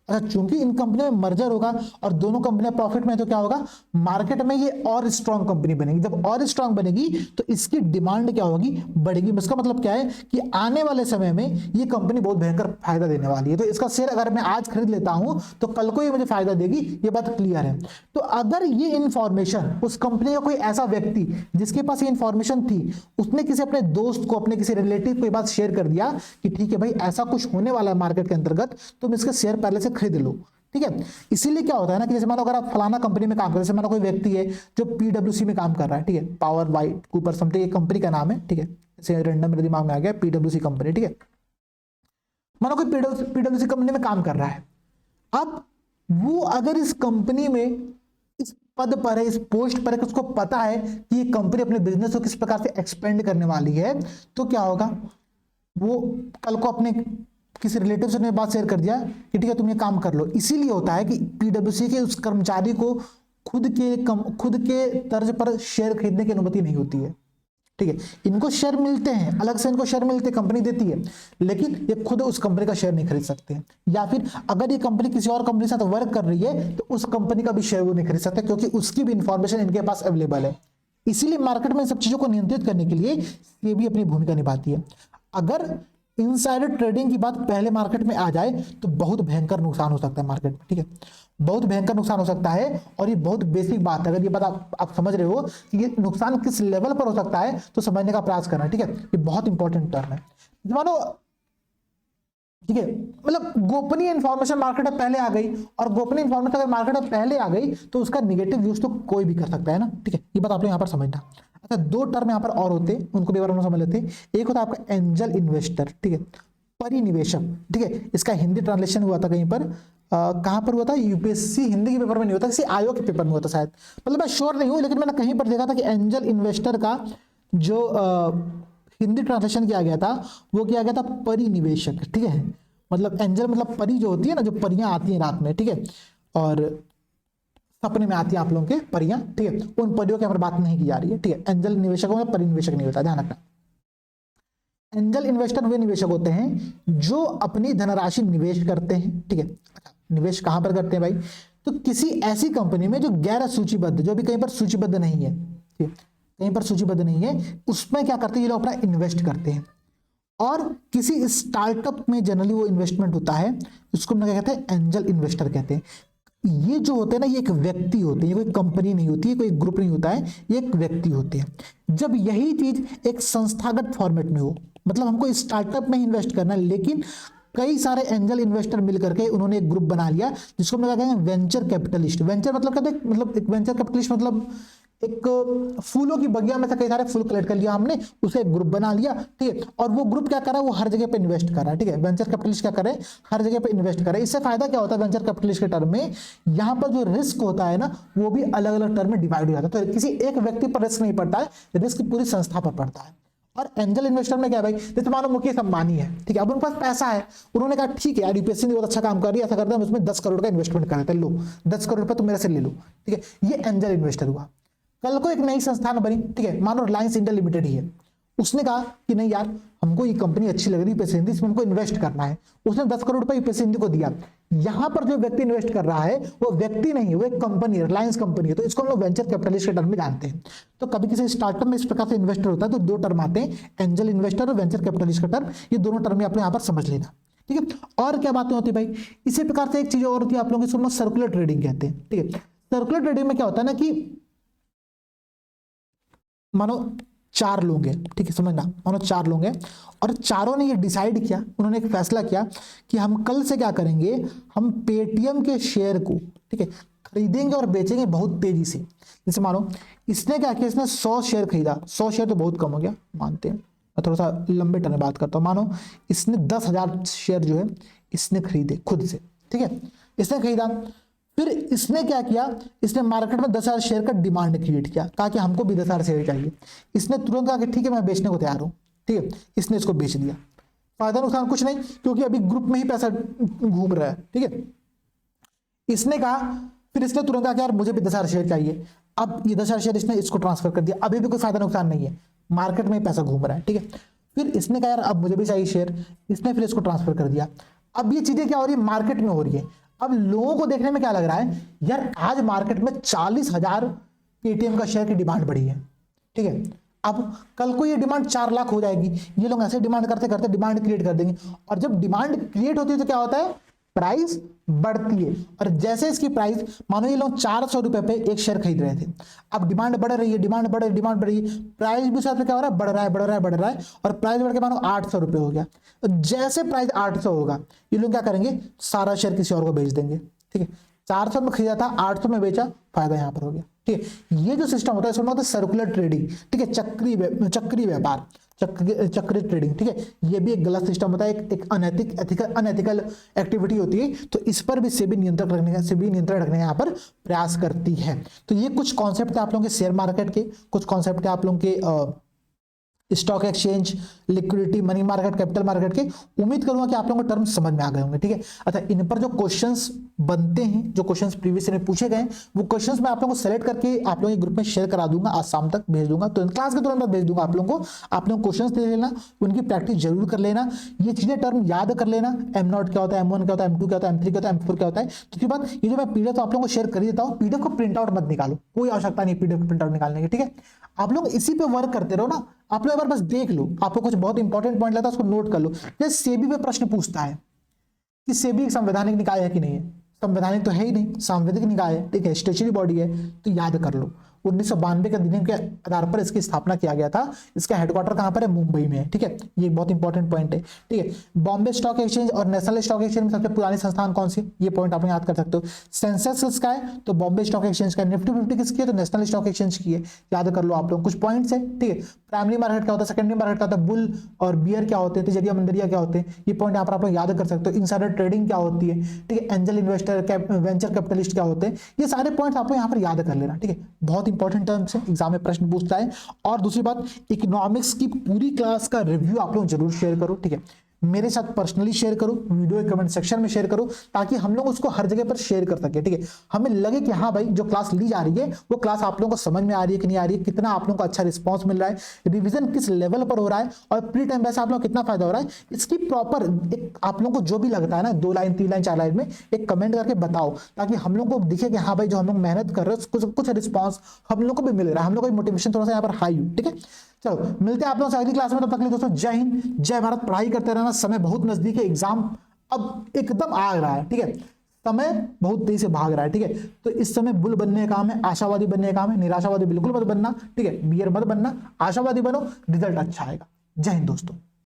अच्छा, चूंकि इन कंपनियों में मर्जर होगा और दोनों कंपनियां प्रॉफिट में, तो क्या होगा, मार्केट में ये और स्ट्रांग कंपनी बनेगी। जब और स्ट्रांग बनेगी तो इसकी डिमांड क्या होगी, बढ़ेगी। इसका मतलब क्या है कि आने वाले समय में ये कंपनी बहुत भयंकर फायदा देने वाली है। तो इसका शेयर अगर मैं आज खरीद लेता हूं तो कल को ये मुझे फायदा देगी, ये बात क्लियर है। तो अगर ये इंफॉर्मेशन उस कंपनी का कोई ऐसा व्यक्ति जिसके पास ये इंफॉर्मेशन थी, उसने किसी अपने दोस्त को, अपने किसी रिलेटिव को ये बात शेयर कर दिया कि ठीक है भाई ऐसा कुछ होने वाला है मार्केट के अंतर्गत, तुम इसके शेयर पहले से खरीद लो, ठीक है। इसीलिए क्या होता है ना कि जैसे मानो अगर आप फलाना कंपनी में काम कर रहे हैं, जैसे मानो कोई व्यक्ति है जो पीडब्ल्यूसी में काम कर रहा है, ठीक है, पावर वाइट कूपर समथिंग एक कंपनी का नाम है, ठीक है, जैसे रैंडम मेरे दिमाग में आ गया पीडब्ल्यूसी कंपनी, ठीक है। मानो कोई पीडब्ल्यूसी कंपनी में काम कर रहा है, अब वो अगर इस कंपनी में इस पद पर है, इस पोस्ट पर है, उसको पता है कि ये कंपनी अपने बिजनेस को किस प्रकार से एक्सपेंड करने वाली है, तो क्या होगा, वो कल को अपने किसी रिलेटिव से बात शेयर कर दिया कि ठीक है तुम ये काम कर लो। इसीलिए होता है कि पीडब्ल्यूसी के उस कर्मचारी को खुद के तर्ज पर शेयर खरीदने की अनुमति नहीं होती है, ठीक है। इनको शेयर मिलते हैं, अलग से इनको शेयर मिलते हैं, कंपनी देती है, लेकिन ये खुद उस कंपनी का शेयर नहीं खरीद सकते। या फिर अगर ये कंपनी किसी और कंपनी के साथ वर्क कर रही है तो उस कंपनी का भी शेयर वो नहीं खरीद सकते, क्योंकि उसकी भी इंफॉर्मेशन इनके पास अवेलेबल है। इसीलिए मार्केट में इन सब चीजों को नियंत्रित करने के लिए ये भी अपनी भूमिका निभाती है। अगर इनसाइडर ट्रेडिंग की बात पहले मार्केट में आ जाए तो बहुत भयंकर नुकसान हो सकता है मार्केट में, ठीक है, बहुत भयंकर नुकसान हो सकता है। और ये बहुत बेसिक बात है, अगर ये बात आप समझ रहे हो कि ये नुकसान किस लेवल पर हो सकता है तो समझने का प्रयास करना, ठीक है। ये बहुत इंपॉर्टेंट टर्म है। मानो ठीक है, मतलब गोपनीय इंफॉर्मेशन मार्केट में पहले आ गई, और गोपनीय इंफॉर्मेशन अगर मार्केट में पहले आ गई तो उसका निगेटिव यूज तो कोई भी कर सकता है ना, ठीक है। ये बात आप लोग यहाँ पर समझना। अच्छा, दो टर्म यहाँ पर और होते हैं, उनको भी बार हम समझ लेते हैं। एक होता है आपका एंजल इन्वेस्टर, ठीक है, परिनिवेशक, ठीक है। इसका हिंदी ट्रांसलेशन हुआ था कहीं पर, कहां पर हुआ था, यूपीएससी हिंदी के पेपर में नहीं होता, किसी आयोग के पेपर में होता शायद, मतलब मैं श्योर नहीं हूं, लेकिन मैंने कहीं पर देखा था कि एंजल इन्वेस्टर का जो हिंदी ट्रांसलेशन किया गया था वो किया गया था परिनिवेशक, ठीक है। मतलब एंजल मतलब परी जो होती है ना, जो परियां आती हैं रात में, ठीक है, और सपने में आती है आप लोगों के परियां, ठीक है, उन परियों की यहाँ पर बात नहीं की जा रही है, ठीक है। एंजल निवेशकों में परिनिवेशक नहीं होता, ध्यान रखना। एंजल इन्वेस्टर वे निवेशक होते हैं जो अपनी धनराशि निवेश करते हैं, ठीक है। अच्छा, निवेश कहां पर करते हैं भाई, तो किसी ऐसी कंपनी में जो गैर सूचीबद्ध, जो भी कहीं पर सूचीबद्ध नहीं है, ठीक है, कहीं पर सूचीबद्ध नहीं है, उसमें क्या करते हैं ये लोग अपना इन्वेस्ट करते हैं। और किसी स्टार्टअप में जनरली वो इन्वेस्टमेंट होता है, उसको हम क्या कहते हैं, एंजल इन्वेस्टर कहते हैं। ये जो होते हैं ना, ये एक व्यक्ति होते हैं, ये कोई कंपनी नहीं होती है, कोई ग्रुप नहीं होता है, ये एक व्यक्ति होते हैं। जब यही चीज एक संस्थागत फॉर्मेट में हो, मतलब हमको स्टार्टअप में इन्वेस्ट करना है, लेकिन कई सारे एंजल इन्वेस्टर मिल करके उन्होंने एक ग्रुप बना लिया, जिसको हम क्या कहेंगे, वेंचर कैपिटलिस्ट। वेंचर मतलब कहते हैं, मतलब एक वेंचर कैपिटलिस्ट मतलब एक फूलों की बगिया में से कई सारे फूल कलेक्ट कर लिया हमने, उसे एक ग्रुप बना लिया, ठीक है। और वो ग्रुप क्या कर रहा है, वो हर जगह पे इन्वेस्ट कर रहा है, ठीक है। वेंचर कैपिटलिस्ट क्या कर रहे हैं, हर जगह पे इन्वेस्ट कर रहे हैं। इससे फायदा क्या होता है वेंचर कैपिटलिस्ट के टर्म में, यहाँ पर जो रिस्क होता है ना, वो भी अलग अलग टर्म में डिवाइड हो जाता है। तो किसी एक व्यक्ति पर रिस्क नहीं पड़ता है, रिस्क पूरी संस्था पर पड़ता है। और एंजल इन्वेस्टर में क्या है भाई, जैसे मानो मुकेश अंबानी है, ठीक है, अब उनके पास पैसा है, उन्होंने कहा ठीक है यार, यूपीएससी ने बहुत अच्छा काम कर रही है, ऐसा करते हैं हम उसमें 10 करोड़ का इन्वेस्टमेंट कर देते हैं, लो 10 करोड़ रुपए तुम मेरे से ले लो, ठीक है। ये एंजल इन्वेस्टर हुआ। कल को एक नई संस्थान बनी, ठीक है, मानो रिलायंस इंडिया लिमिटेड ही है, उसने कहा कि नहीं यार, हमको ये कंपनी अच्छी लग रही है, पैसे इसमें हमको इन्वेस्ट करना है, उसने 10 करोड़ रुपए पैसे को दिया। यहां पर जो व्यक्ति इन्वेस्ट कर रहा है वो व्यक्ति नहीं है, वो एक कंपनी है, रिलायंस कंपनी है, तो इसको हम लोग वेंचर कैपिटलिस्ट के टर्म में जानते हैं। तो कभी किसी स्टार्टअप में इस प्रकार से इन्वेस्टर होता है तो दो टर्म आते हैं, एंजल इन्वेस्टर और वेंचर कैपिटलिस्ट का टर्म, ये दोनों टर्म आप यहाँ पर समझ लेना, ठीक है। और क्या बातें होती है भाई, इसी प्रकार से एक चीज और होती है, आप लोगों को सर्कुलर ट्रेडिंग कहते हैं, ठीक है। सर्कुलर ट्रेडिंग में क्या होता है ना कि मानो 4 लोग हैं, ठीक है, समझना, मानो 4 लोग हैं और चारों ने ये डिसाइड किया, उन्होंने एक फैसला किया कि हम कल से क्या करेंगे, हम पेटीएम के शेयर को, ठीक है, खरीदेंगे और बेचेंगे बहुत तेजी से। जैसे मानो इसने क्या किया, इसने 100 शेयर खरीदा, 100 शेयर तो बहुत कम हो गया, मानते हैं, मैं थोड़ा सा लंबे टर्म में बात करता हूँ। मानो इसने 10,000 शेयर जो है इसने खरीदे खुद से, ठीक है, इसने खरीदा, फिर इसने क्या किया, इसने मार्केट में 10,000 शेयर का डिमांड क्रिएट किया, कहा कि हमको भी 10,000 शेयर चाहिए। इसने तुरंत कहा कि ठीक है मैं बेचने को तैयार हूं, ठीक है, इसने इसको बेच दिया। फायदा नुकसान कुछ नहीं, क्योंकि अभी ग्रुप में ही पैसा घूम रहा है, ठीक है। इसने कहा, फिर इसने तुरंत कहा कि यार मुझे भी 10,000 शेयर चाहिए। अब ये 10,000 शेयर इसने इसको ट्रांसफर कर दिया, अभी भी कोई फायदा नुकसान नहीं है, मार्केट में पैसा घूम रहा है, ठीक है। फिर इसने कहा यार अब मुझे भी चाहिए शेयर, इसने फिर इसको ट्रांसफर कर दिया। अब ये चीजें क्या हो रही है, मार्केट में हो रही है। अब लोगों को देखने में क्या लग रहा है, यार आज मार्केट में 40,000 पेटीएम का शेयर की डिमांड बढ़ी है, ठीक है। अब कल को ये डिमांड 4 लाख हो जाएगी, ये लोग ऐसे डिमांड करते करते डिमांड क्रिएट कर देंगे, और जब डिमांड क्रिएट होती है तो क्या होता है, प्राइस बढ़ती है। और जैसे इसकी प्राइस, मानो ये लोग 400 रुपए पे एक शेयर खरीद रहे थे, अब डिमांड बढ़ रही है, डिमांड बढ़ रही है, प्राइस भी साथ में क्या हो रहा है, बढ़ रहा है, और प्राइस बढ़ के मानो 800 रुपए हो गया। तो जैसे प्राइस 800 होगा, ये लोग क्या करेंगे, सारा शेयर किसी और को बेच देंगे, ठीक है। 400 में खरीदा था, 800 में बेचा, फायदा यहां पर हो गया, ठीक है। ये जो सिस्टम होता है इसको होता है सर्कुलर ट्रेडिंग, ठीक है, चक्री व्यापार, चक्री ट्रेडिंग, ठीक है। ये भी एक गलत सिस्टम होता है, एक अनएथिकल एक्टिविटी होती है, तो इस पर भी सेबी नियंत्रण रखने का यहाँ पर प्रयास करती है। तो ये कुछ कॉन्सेप्ट है आप लोगों के शेयर मार्केट के, कुछ कॉन्सेप्ट है आप लोगों के stock exchange, liquidity, money market, capital market के। उम्मीद करूंगा कि आप लोगों को टर्म समझ में आ गए होंगे, ठीक है। अच्छा, इन पर जो क्वेश्चंस बनते हैं, जो क्वेश्चंस प्रीवियस में पूछे गए, वो क्वेश्चंस मैं आप लोगों को सेलेक्ट करके आप लोगों के ग्रुप में शेयर करा दूंगा, आज शाम तक भेज दूंगा, तो क्लास के तुरंत भेज दूंगा आप लोगों को। आप लोग क्वेश्चंस दे लेना, उनकी प्रैक्टिस जरूर कर लेना, ये चीजें टर्म याद कर लेना, M0 क्या होता है, M1 क्या होता है, M2 क्या होता है, M3 क्या होता है, M4 क्या होता है। उसके बाद ये जो मैं पीडीएफ आप लोगों को शेयर कर देता हूँ, पीडीएफ को प्रिंट आउट मत निकालो, कोई आवश्यकता नहीं पीडीएफ को प्रिंट आउट निकालने की, ठीक है। आप लोग इसी पे वर्क करते रहो ना, आप लोग एक बार बस देख लो, आपको कुछ बहुत इंपॉर्टेंट पॉइंट लगता है उसको नोट कर लो। जैसे सेबी पे प्रश्न पूछता है कि सेबी एक संवैधानिक निकाय है कि नहीं है, संवैधानिक तो है ही नहीं, सांविधिक निकाय है, ठीक है, स्टेचुटरी बॉडी है, तो याद कर लो 1992 के अधिनियम के आधार पर इसकी स्थापना किया गया था। इसका हेडक्वार्टर कहां पर है, मुंबई में है, ठीक है, ये बहुत इंपॉर्टेंट पॉइंट है, ठीक है। बॉम्बे स्टॉक एक्सचेंज और नेशनल स्टॉक एक्सचेंज में सबसे पुरानी संस्थान कौन सी, ये पॉइंट आप याद कर सकते हो। सेंसेक्स किसका है, तो बॉम्बे स्टॉक एक्सचेंज का। निफ्टी 50 किसकी है, तो नेशनल स्टॉक एक्सचेंज की है, याद कर लो आप लोग, कुछ पॉइंट्स है, ठीक है। प्राइमरी मार्केट क्या होता है, सेकेंडरी मार्केट क्या होता है, बुल और बियर क्या होते हैं, तिजरिया मंदरिया क्या होते हैं, ये पॉइंट यहाँ पर आप लोग याद कर सकते हो। इनसाइडर ट्रेडिंग क्या होती है, ठीक है, एंजल इन्वेस्टर, वेंचर कैपिटलिस्ट क्या होते हैं, ये सारे पॉइंट्स आप लोग यहाँ पर याद कर लेना, ठीक है, बहुत इंपॉर्टेंट टर्म्स है, एग्जाम में प्रश्न पूछता है। और दूसरी बात, इकोनॉमिक्स की पूरी क्लास का रिव्यू आप लोग जरूर शेयर करो, ठीक है, मेरे साथ पर्सनली शेयर करो, वीडियो के कमेंट सेक्शन में शेयर करो, ताकि हम लोग उसको हर जगह पर शेयर कर सके, ठीक है। हमें लगे कि हाँ भाई जो क्लास ली जा रही है वो क्लास आप लोगों को समझ में आ रही है कि नहीं आ रही है, कितना आप लोगों को अच्छा रिस्पांस मिल रहा है, रिवीजन किस लेवल पर हो रहा है, और प्री टाइम वैसे आप लोग कितना फायदा हो रहा है, इसकी प्रॉपर एक आप लोगों को जो भी लगता है ना, 2 लाइन 3 लाइन 4 लाइन में एक कमेंट करके बताओ, ताकि हम लोग को दिखे कि हाँ भाई जो हम लोग मेहनत कर रहे हैं कुछ रिस्पॉन्स हम लोग को भी मिल रहा है, हम लोग का मोटिवेशन थोड़ा सा यहाँ पर हाई हो, ठीक है। चलो मिलते हैं आप लोगों से अगली क्लास में, तब तक के लिए दोस्तों जय हिंद जय भारत। पढ़ाई करते रहना, समय बहुत नजदीक है, एग्जाम अब एकदम आ रहा है, ठीक है, समय बहुत तेजी से भाग रहा है, ठीक है। तो इस समय बुल बनने का काम है, आशावादी बनने का काम है, निराशावादी बिल्कुल मत बनना, ठीक है, बियर मत बनना, आशावादी बनो, रिजल्ट अच्छा आएगा। जय हिंद दोस्तों।